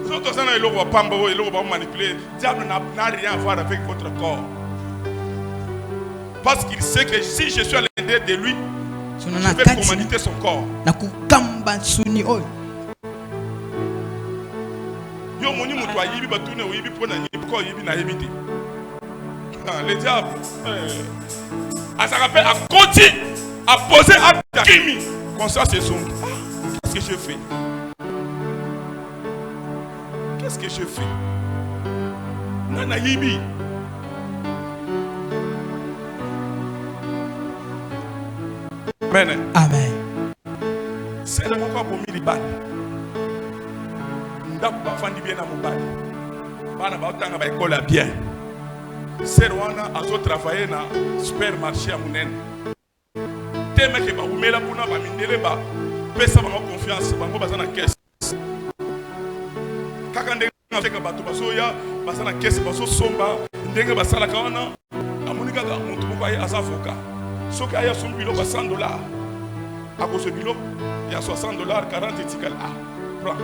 En sorte de l'eau pamba, l'eau va manipuler. Le diable n'a rien à voir avec votre corps. Parce qu'il sait que si je suis à l'intérieur de lui, je vais commanditer son corps. Yo moni mutu ayibi batune oyibi pona yibi ko yibi na yibi. Le diable à ça rappelle à côté à poser à Kimi comme ça c'est son. Qu'est-ce que je fais? Qu'est-ce que je fais? Nana yibi. Amen.
Amen.
C'est le moment pour Miliban. Ndapa fandi bien na mobali. Bana ba otanga ba école bien. Serwana azo travailler na supermarché à Munene. Teme ke ba umela kuna ba mindele ba pesa ba confiance bango bazana caisse. Kaka ndenge tenga bato basoya basana kese baso somba ndenge basala kana amonika ka mutu moko aye avocat soki aya sombilo ba $100 à cause de bilo il y a $60 40 etikal prends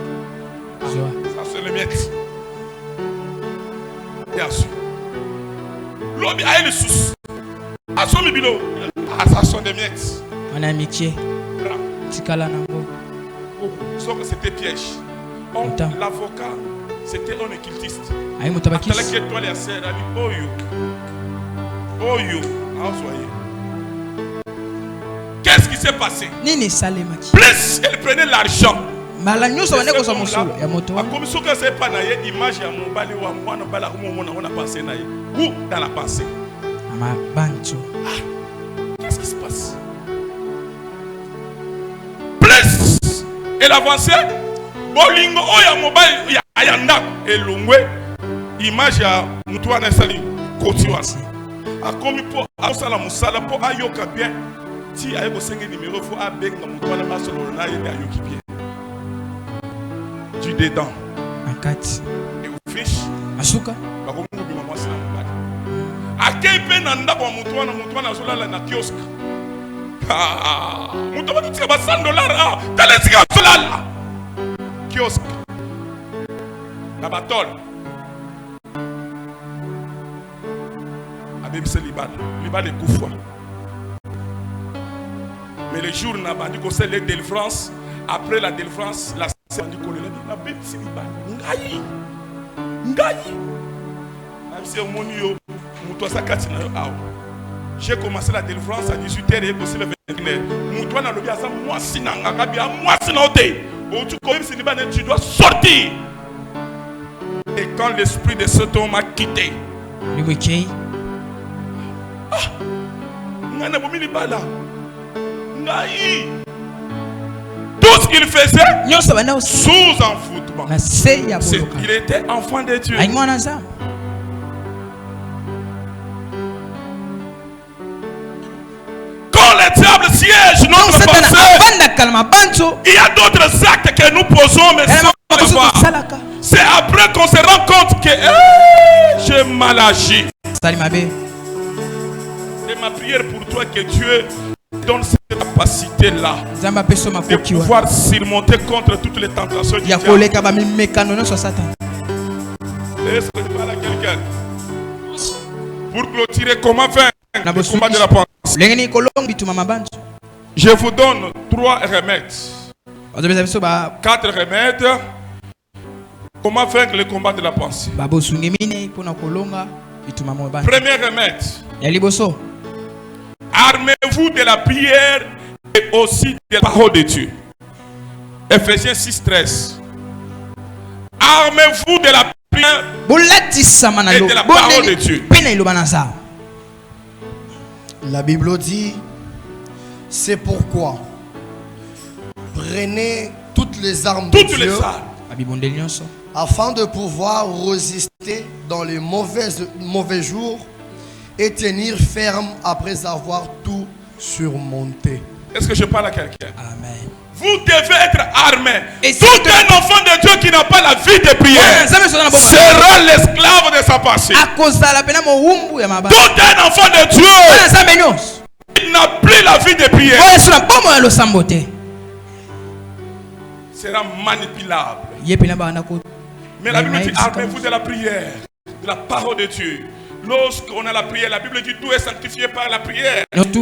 ça c'est le miettes bien sûr l'homme a le sous à son bilo ça sont des miettes
on a amitié tikala nango
sauf que c'était piège l'avocat c'était un occultiste
ayi mutabaki
la que toi les sœurs ali oyo envoyé. Qu'est-ce qui s'est passé?
Nini salemaki
plus elle prenait l'argent
mala nyuso wane kosa mosolo ya moto
comme si que c'est pas na image ya mobali wa mwana bala ko mona on a pensé na où dans la pensée
ama bancho
qu'est-ce qui se passe? Plus elle avançait bolingo oya mobali ya ayanda elongwe image ya mutu wana sali kotiwa a commis pour asala musala pour ayoka bien ti ayeko senge numéro faut abenga mutu wana basolo na yende ayoki bien du dedans
akati
et au fiche
asuka
bakomu bima mwasi na mobali akei pe na ndako wa mutu wana azolala na kiosque mutu wana tika ba $100 tala tika azolala kiosque na batol abebisa libala ekufa mais le jour n'a pas dit qu'on sait les délivrances après la délivrance la sœur dit qu'on a bebisa libala ngai c'est au monio muto sakati na awo j'ai commencé la délivrance à 18h et aussi le 21h muto na lobi asa mwasi na nganga bia mwasi na ote o tu connais libala tu dois sortir. Et quand l'esprit de cet homme m'a quitté, tout ce qu'il faisait sous envoûtement, il était enfant de Dieu. Quand le diable siège notre pensée, il y a d'autres actes que nous posons mais sans voir. C'est après qu'on se rend compte que j'ai mal agi. Et ma prière pour toi que Dieu donne cette capacité-là de pouvoir surmonter contre toutes les tentations du diable. Est-ce que je parle à quelqu'un? Pour clôturer, comment faire le combat de la pensée? Je vous donne 3 remèdes. 4 remèdes. Comment faire le combat de la pensée? Premier remède. Armez-vous de la prière et aussi de la parole de Dieu. Ephésiens 6:13. Armez-vous de la prière et de la parole de Dieu.
La Bible dit, c'est pourquoi prenez toutes les armes de Dieu afin de pouvoir résister dans les mauvais jours et tenir ferme après avoir tout surmonté.
Est-ce que je parle à quelqu'un?
Amen.
Vous devez être armé. Tout un enfant de Dieu qui n'a pas la vie de prière sera l'esclave de sa pensée. Tout un enfant de Dieu qui n'a plus la vie de prière sera manipulable. Mais la Bible dit armez-vous de la prière, de la parole de Dieu. Lorsqu'on a la prière, la Bible dit tout est sanctifié par la prière. La parole de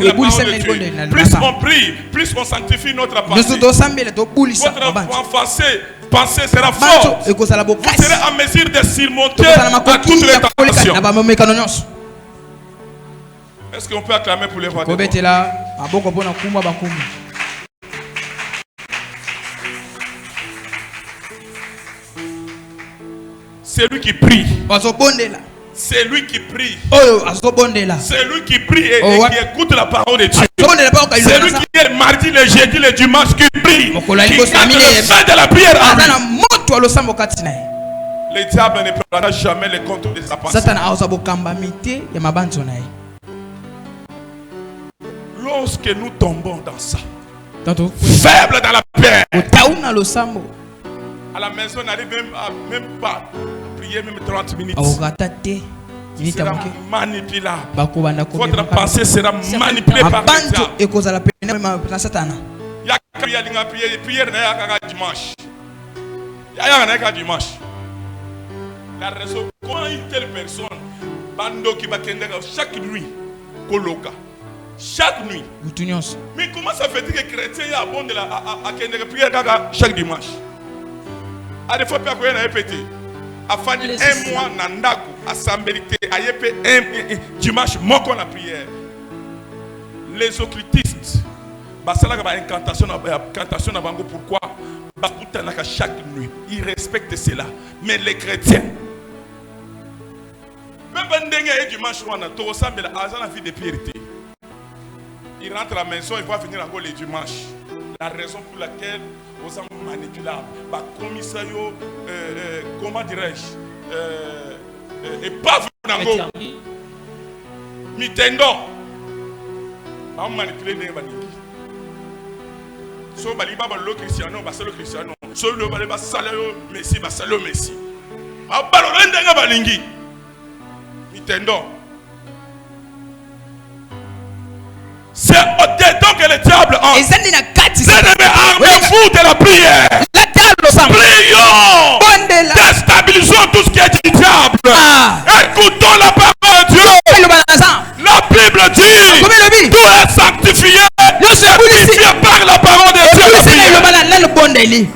Dieu. Plus on prie, plus on sanctifie notre pensée. Votre pensée sera forte. Vous serez en mesure de surmonter à toutes les tentations. Est-ce qu'on peut acclamer pour les rois de roi? C'est lui qui prie. C'est lui qui prie. C'est lui qui prie et qui écoute la parole de Dieu. C'est lui qui est le mardi, le jeudi, le dimanche qui prie. Qui garde le fait de la prière à lui. Le diable ne prendra jamais le contrôle de sa pensée. Lorsque nous tombons dans ça, faible dans la prière, à la maison, on n'arrive même pas prier même 30 minutes.
Sera
manipulable. Votre pensée sera manipulée par le diable. Il y a prière dimanche. Dimanche. La raison, comment une telle personne, bando qui va chaque nuit, coloca. Chaque nuit. Mais comment ça fait que les chrétiens abondent à prière chaque dimanche? À des fois, il y a répété. A fallu un mois nandaku assemblée a yépé un dimanche moko la prière. Les occultistes basala ka incantation na bango pourquoi bakutanaka chaque nuit. Ils respectent cela. Mais les chrétiens même bandenge dimanche wana to ressemble à la vie de piété. Il rentre à la maison, il va venir encore les dimanches. La raison pour laquelle vous êtes manipulables. Comment dirais-je? Et pas vous mitendo. On manipule les baniki. So baliba le cristiano, basalo cristiano. So le baliba salayo messi, basalo messi. Abalo rendenga balingi. Mitendo. C'est au-dedans que le diable entre. Armez-vous de la prière. Prions. Déstabilisons tout ce qui est du diable. Écoutons la parole de Dieu. La Bible dit tout est sanctifié. Sanctifié par la parole de Dieu.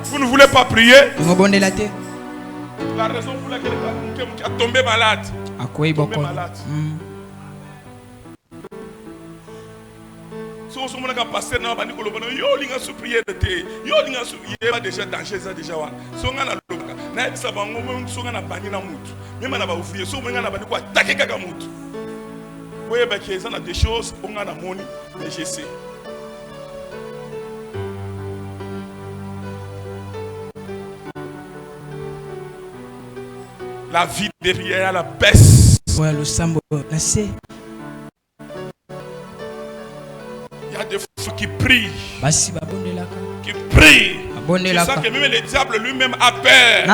Vous ne voulez pas prier? La raison pour laquelle quelqu'un est tombé malade. Tombé malade. Si vous êtes un pasteur, vous allez vous prier de thé. Vous allez déjà danger ça déjà. Si vous avez des choses, on a mais je sais. La vie de prière à la baisse. Il y a des fous qui prient. Qui prient. Tu sens que même le diable lui-même a peur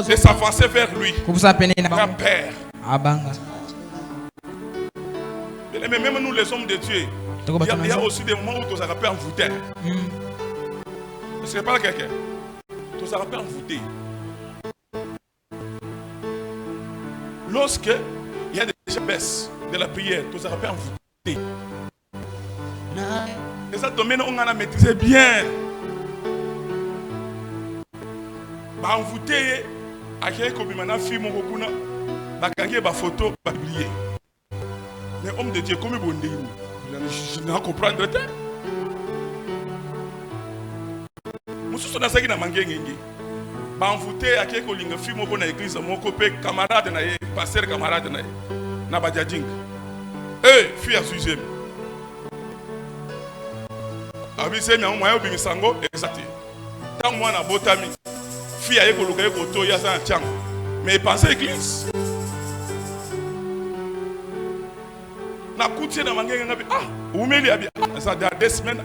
de s'avancer vers lui. Il a peur. Mais même nous les hommes de Dieu, il y a aussi des moments où tu as peur envoûté. Ce n'est pas quelqu'un. Tu as peur envoûté. Lorsque il y a des baisses de la prière, tu as peur envoûté. Et ça domaine on a maîtrisé bien. Bah envoûté à quelqu'un comme maintenant film mon kokuna, bah quand ba photo ba publier. Mais homme de Dieu comme bondé, je ne comprends pas. Monsieur son asaki na mangé ngenge. Bah envoûté à quelqu'un linga film mon na église mon copain camarade na ye, pasteur camarade na ye. Na ba jading. Fille à sujet. Abise mi amoya obi misango exact. Tant moi na botami. Fille aye koluka ye koto ya sa chang. Mais pensez église. Na kutie na mangenge ngabi umeli abi ça dans 2 semaines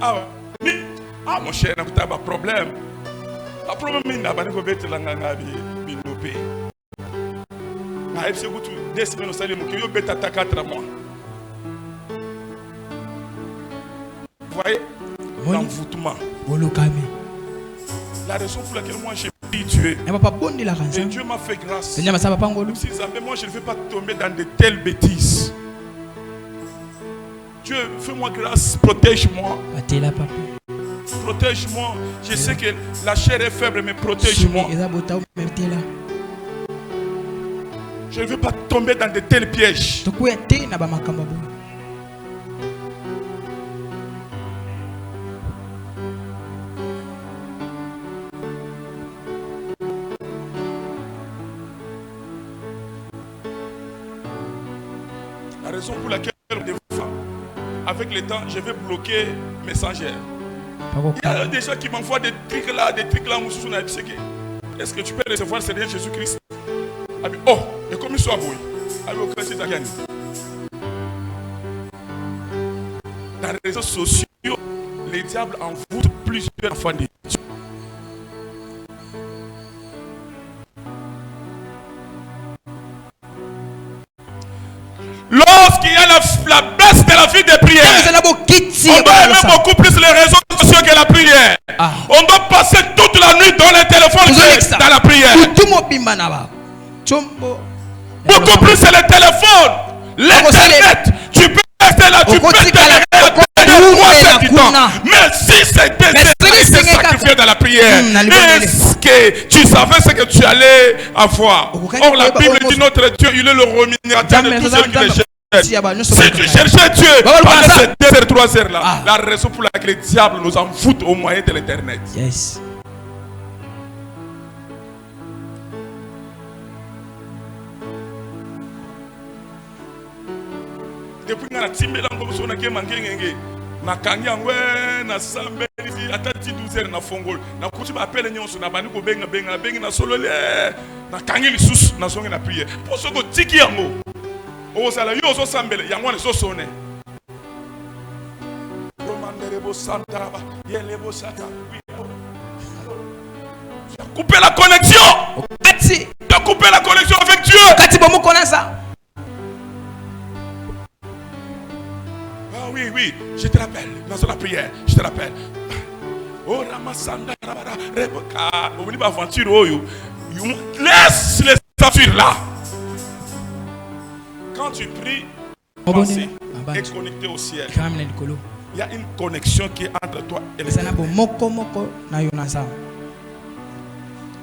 mon cher na kutaba problème. Pas problème na ba ko betela ngabi binope. Na FC kutu 2 semaines au salut mo ki yo betata 4 mois. Vous voyez? L'envoûtement. La raison pour laquelle moi j'ai pris Dieu. Et Dieu m'a fait grâce. Si moi je ne vais pas tomber dans de telles bêtises. Dieu, fais-moi grâce, protège-moi. Protège-moi. Je sais que la chair est faible, mais protège-moi. Je ne veux pas tomber dans de tels pièges. La raison pour laquelle avec le temps, je vais bloquer Messenger. Il y a des gens qui m'envoient des trucs là, est-ce que tu peux recevoir le Seigneur Jésus-Christ? Oh, et comme il soit beau. Dans les réseaux sociaux, les diables envoûtent plusieurs enfants de Dieu. a la baisse de la vie de prière. On doit aimer beaucoup plus les réseaux sociaux que la prière. On doit passer toute la nuit dans les téléphones que dans la prière. Beaucoup plus c'est le téléphone, l'internet. Tu peux rester là, tu peux te mais si c'était sacrifié dans la prière, est-ce que tu savais ce que tu allais avoir? Or la Bible dit notre Dieu, il est le rémunérateur de tous ceux qui le cherchent. Si tu cherchais Dieu pendant ces 2 heures, 3 heures là, la raison pour laquelle le diable nous en fout au moyen de l'internet.
Yes.
Depuis que nous avons na kangia ngwe na sambe ici atati 12 heures na fongol na kuti ba appelle nyonso na bani ko benga na solo le na kangi lisusu na songe na prière pour ce que tiki yango o sala yo so sambele yango na so sonne romandere bo santaraba yele bo sata couper la connexion kati de couper la connexion avec Dieu
kati bomo connaissa.
Oui, je te rappelle, dans la prière, je te rappelle. Oh, Ramasanda, Rebecca, on va aventure, laisse les aventures là. Quand tu pries, pensez et connecté au ciel. Il y a une connexion qui est entre toi et le ciel.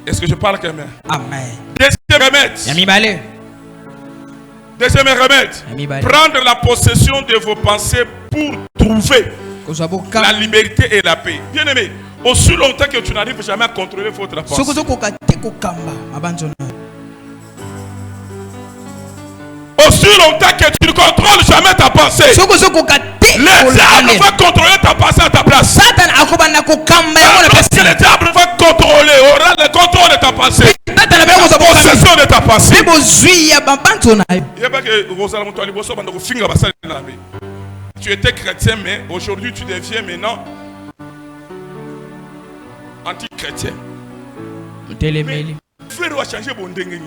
Est-ce que je parle quand même?
Amen.
Deuxième remède. Deuxième remède, prendre la possession de vos pensées pour trouver la liberté et la paix. Bien aimé, aussi longtemps que tu n'arrives jamais à contrôler votre pensée, aussi longtemps que tu ne contrôles jamais ta pensée, le diable va contrôler ta pensée à ta place. Parce que le diable va contrôler, aura le contrôle de ta pensée. La possession de ta pensée. Tu étais chrétien, mais aujourd'hui tu deviens maintenant anti-chrétien. Frère doit changer bon dengue.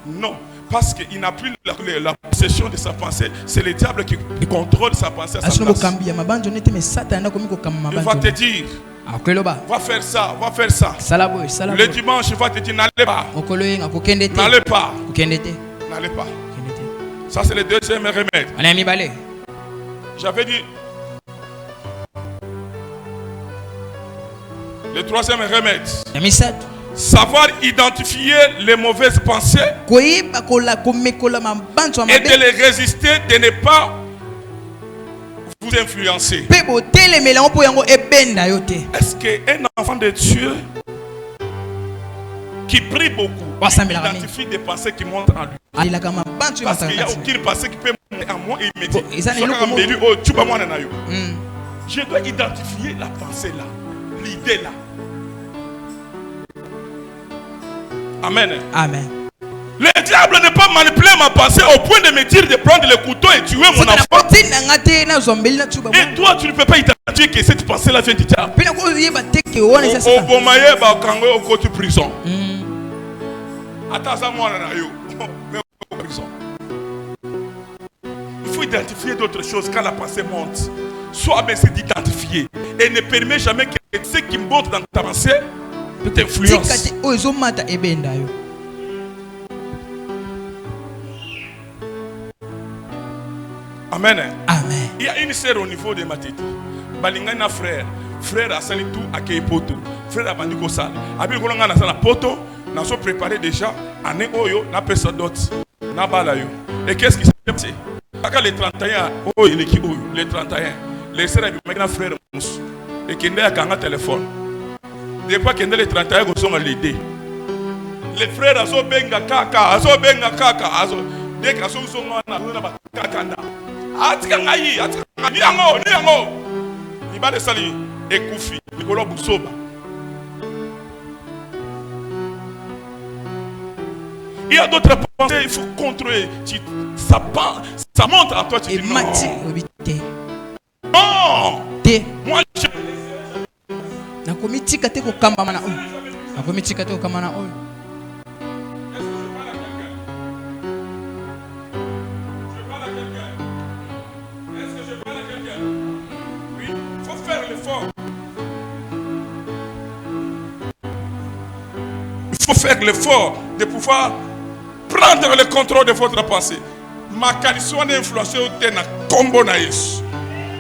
Non, parce qu'il n'a plus la possession de sa pensée. C'est le diable qui contrôle sa pensée à sa place. Il va te dire, va faire ça, va faire ça. Le dimanche, il va te dire, n'allez pas. N'allez pas. N'allez pas. Ça, c'est le deuxième remède. J'avais dit. Le troisième remède. Savoir identifier les mauvaises pensées et de les résister, de ne pas vous influencer. Est-ce qu'un enfant de Dieu qui prie beaucoup identifie des pensées qui montent en lui? Parce qu'il n'y a aucune pensée qui peut monter en moi et me dire je dois identifier la pensée là, l'idée là. Amen.
Amen.
Le diable ne peut pas manipuler ma pensée au point de me dire de prendre le couteau et tuer mon enfant. Et toi, tu ne peux pas identifier que cette pensée-là vient du diable. Au Bomaye, au côté prison. Attends, ça, moi, mais au prison. Il faut identifier d'autres choses quand la pensée monte. Soit c'est d'identifier et ne permet jamais que ce qui monte dans ta pensée t'influence. Amen.
Amen.
Il y a une sœur au niveau de ma tête. Balingana frère. Frère a sali tout à Keipoto. Frère a bandi kosal. Abi kolanga na sala poto. N'a so préparé déjà. Année oyo na pesa dot. Na balayo. Et qu'est-ce qui s'est passé? Aka le 31. Oh il est qui oyo? Le 31. Les sœurs a bimagina frère mousse. Et kende a kanga téléphone. Des fois kende le 31 ko songa l'aider. Les frères aso benga kaka. Aso benga kaka. Aso dès que aso songa na ba kakanda. Atika ngai, atika ngai yango. Ni ba de sali ekufi, ni kolo busoba. Il y a d'autres pensées, il faut contrôler. Ça monte à toi, tu dis non. Non. Moi je
nakomitika te kokamba mana oyo. Nakomitika te kokamba na oyo.
l'effort. Il faut faire l'effort de pouvoir prendre le contrôle de votre pensée. Makanisi wana influencer au tena kombo na Yesu.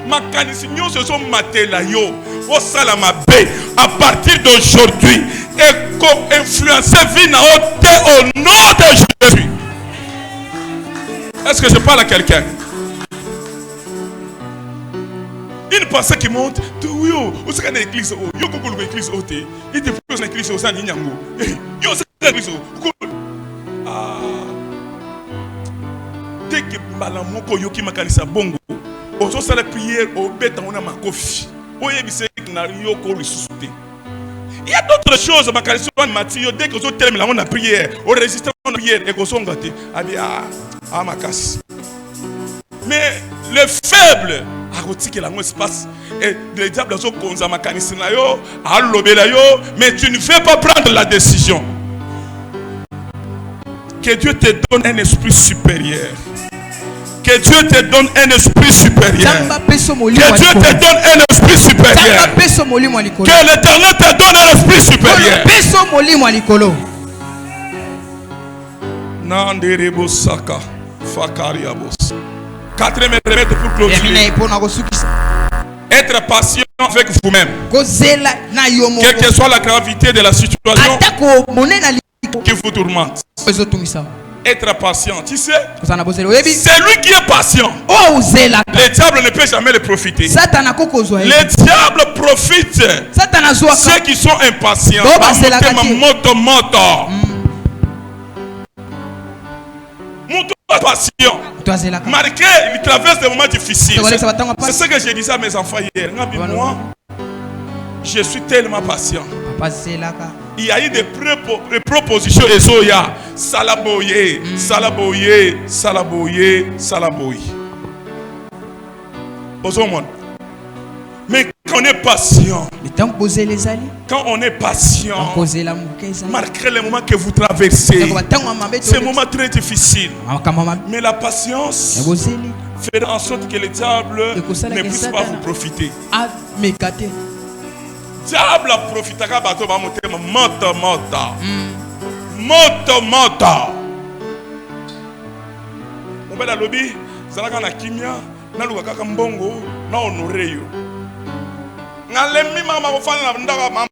Makanisi nyonso so matela yo o sala mabe à partir d'aujourd'hui et comme influencer vie na au nom de Jésus. Est-ce que je parle à quelqu'un? Une pensée qui monte, oui, vous savez dans l'église, vous avez beaucoup d'églises, vous avez des choses dans l'église, vous avez des choses dans l'église. Dès que Malamoko Yoki Makalisa Bongo, vous avez la prière, vous avez ma kofi, vous avez il y a d'autres choses, Makalisa Mathieu, dès que vous avez terminé la prière, vous résistez à la prière et vous avez gâté. Ah, ma casse. Mais le faible, et le diable mais tu ne veux pas prendre la décision. Que Dieu te donne un esprit supérieur. Que Dieu te donne un esprit supérieur. Que Dieu te donne un esprit supérieur. Que l'Éternel te donne un esprit supérieur. Nanderebo Saka Fakariabos. Quatrième remède pour clôturer. Être patient avec vous-même. Quelle que soit la gravité de la situation qui vous tourmente. Être patient, tu sais, c'est lui qui est patient. Le diable ne peut jamais le profiter. Le diable profite ceux qui sont impatients. Patient. Marqué, il traverse des moments difficiles. C'est ce que j'ai dit à mes enfants hier. Moi, je suis tellement patient. Il y a eu des propositions de Zoya. Salaboye, salaboye, salaboye, salaboye. Mais quand on est patient, malgré les moments que vous traversez, c'est un moment très difficile. Mais la patience fera en sorte que le diable ne puisse pas vous profiter. Diable a profité à bateau va monter mota mota. Mota mota. On va dans le lobby, zalaka na kimia, na luka kaka mbongo, na honoré yo. Na lemi mama ko fana na ndaka mama.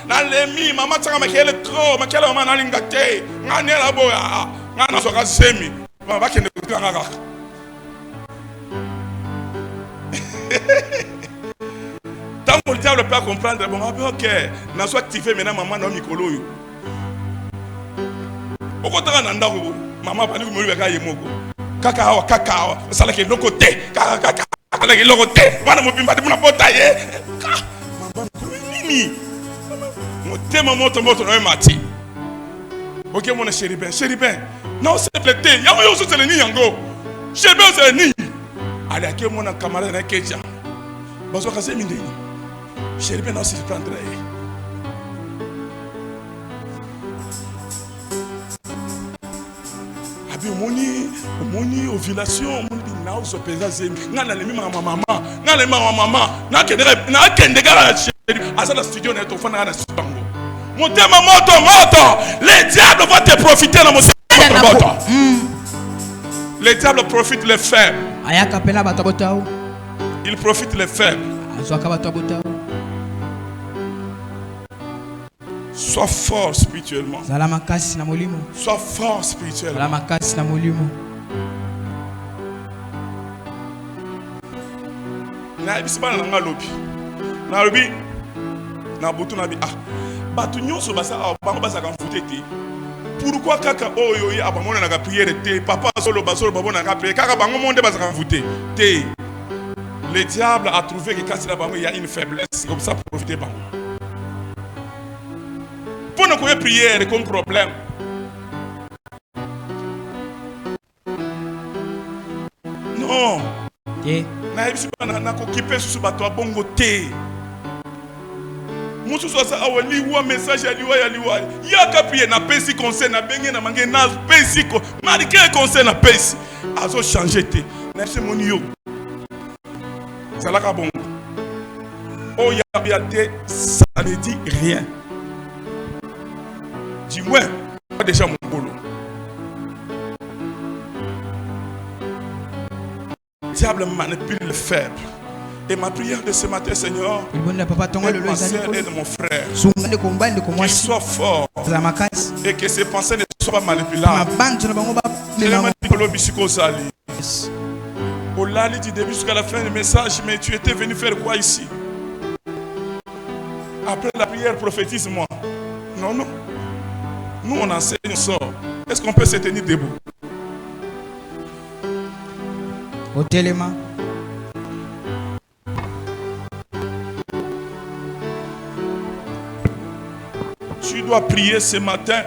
Na lemi mama tsaka makele trop, makele mama na linga te. Na nela boya, na soka semi. Mama kende kanga kaka. Tant que le diable peut comprendre, bon, ok, n'a soit activé maintenant, maman, non, Mikolo. Au contraire, maman, pas nous, cacao, cacao, ça là qui est le côté, cacao, le côté, madame, mon pimpa, mon apotaye. Maman, mimi, mon thème, mon tomoto, non, mati. Ok, mon chéri ben, non, c'est le thé, y'a moi aussi, c'est le niango. Chéri ben, c'est le ni. Allez, à mon camarade, n'a qu'à dire. Bonsoir, c'est mine. Chéri ben, non, c'est le prendre. Moni ovulation moni na so pesa zemi ngana le mima mama ngana le mama na kende gara chéri asala studio na to fana na sibango motema moto le diable va te profiter na motema moto le diable profite les faibles ayaka pela bato botao il profite les faibles azwaka bato botao. Sois fort spirituellement. Sois fort spirituellement. Na ibisiba na ngalobi. Na lobi na butu na bi batu nyonso basa bango basa kan futete. Pourquoi kaka oyo ya abamona na ka prière te papa solo babona na ka prière kaka bango monde basa kan futé te. Le diable a trouvé que quand il y a une faiblesse comme ça pour profiter bango. Pour ne pas prier comme problème. Non. Na ibisi na ko kipe susu bato abongo te. Musu so sa awali wa message ya liwa ya ka prier na pesi conseil na benge na mange na pesi ko marqué conseil na pesi azo changer te. Na se moni yo. Ça la ka bongo. Oh, ça ne dit rien. Dis-moi, déjà mon boulot. Le diable manipule le faible. Et ma prière de ce matin, Seigneur, aide ma soeur et de mon frère. Qu'il soit fort et que ses pensées ne soient pas manipulables. Au lali du début jusqu'à la fin du message, mais tu étais venu faire quoi ici? Après la prière, prophétise-moi. Non, non. Nous, on enseigne, on sort. Est-ce qu'on peut se tenir debout?
Au téléma.
Tu dois prier ce matin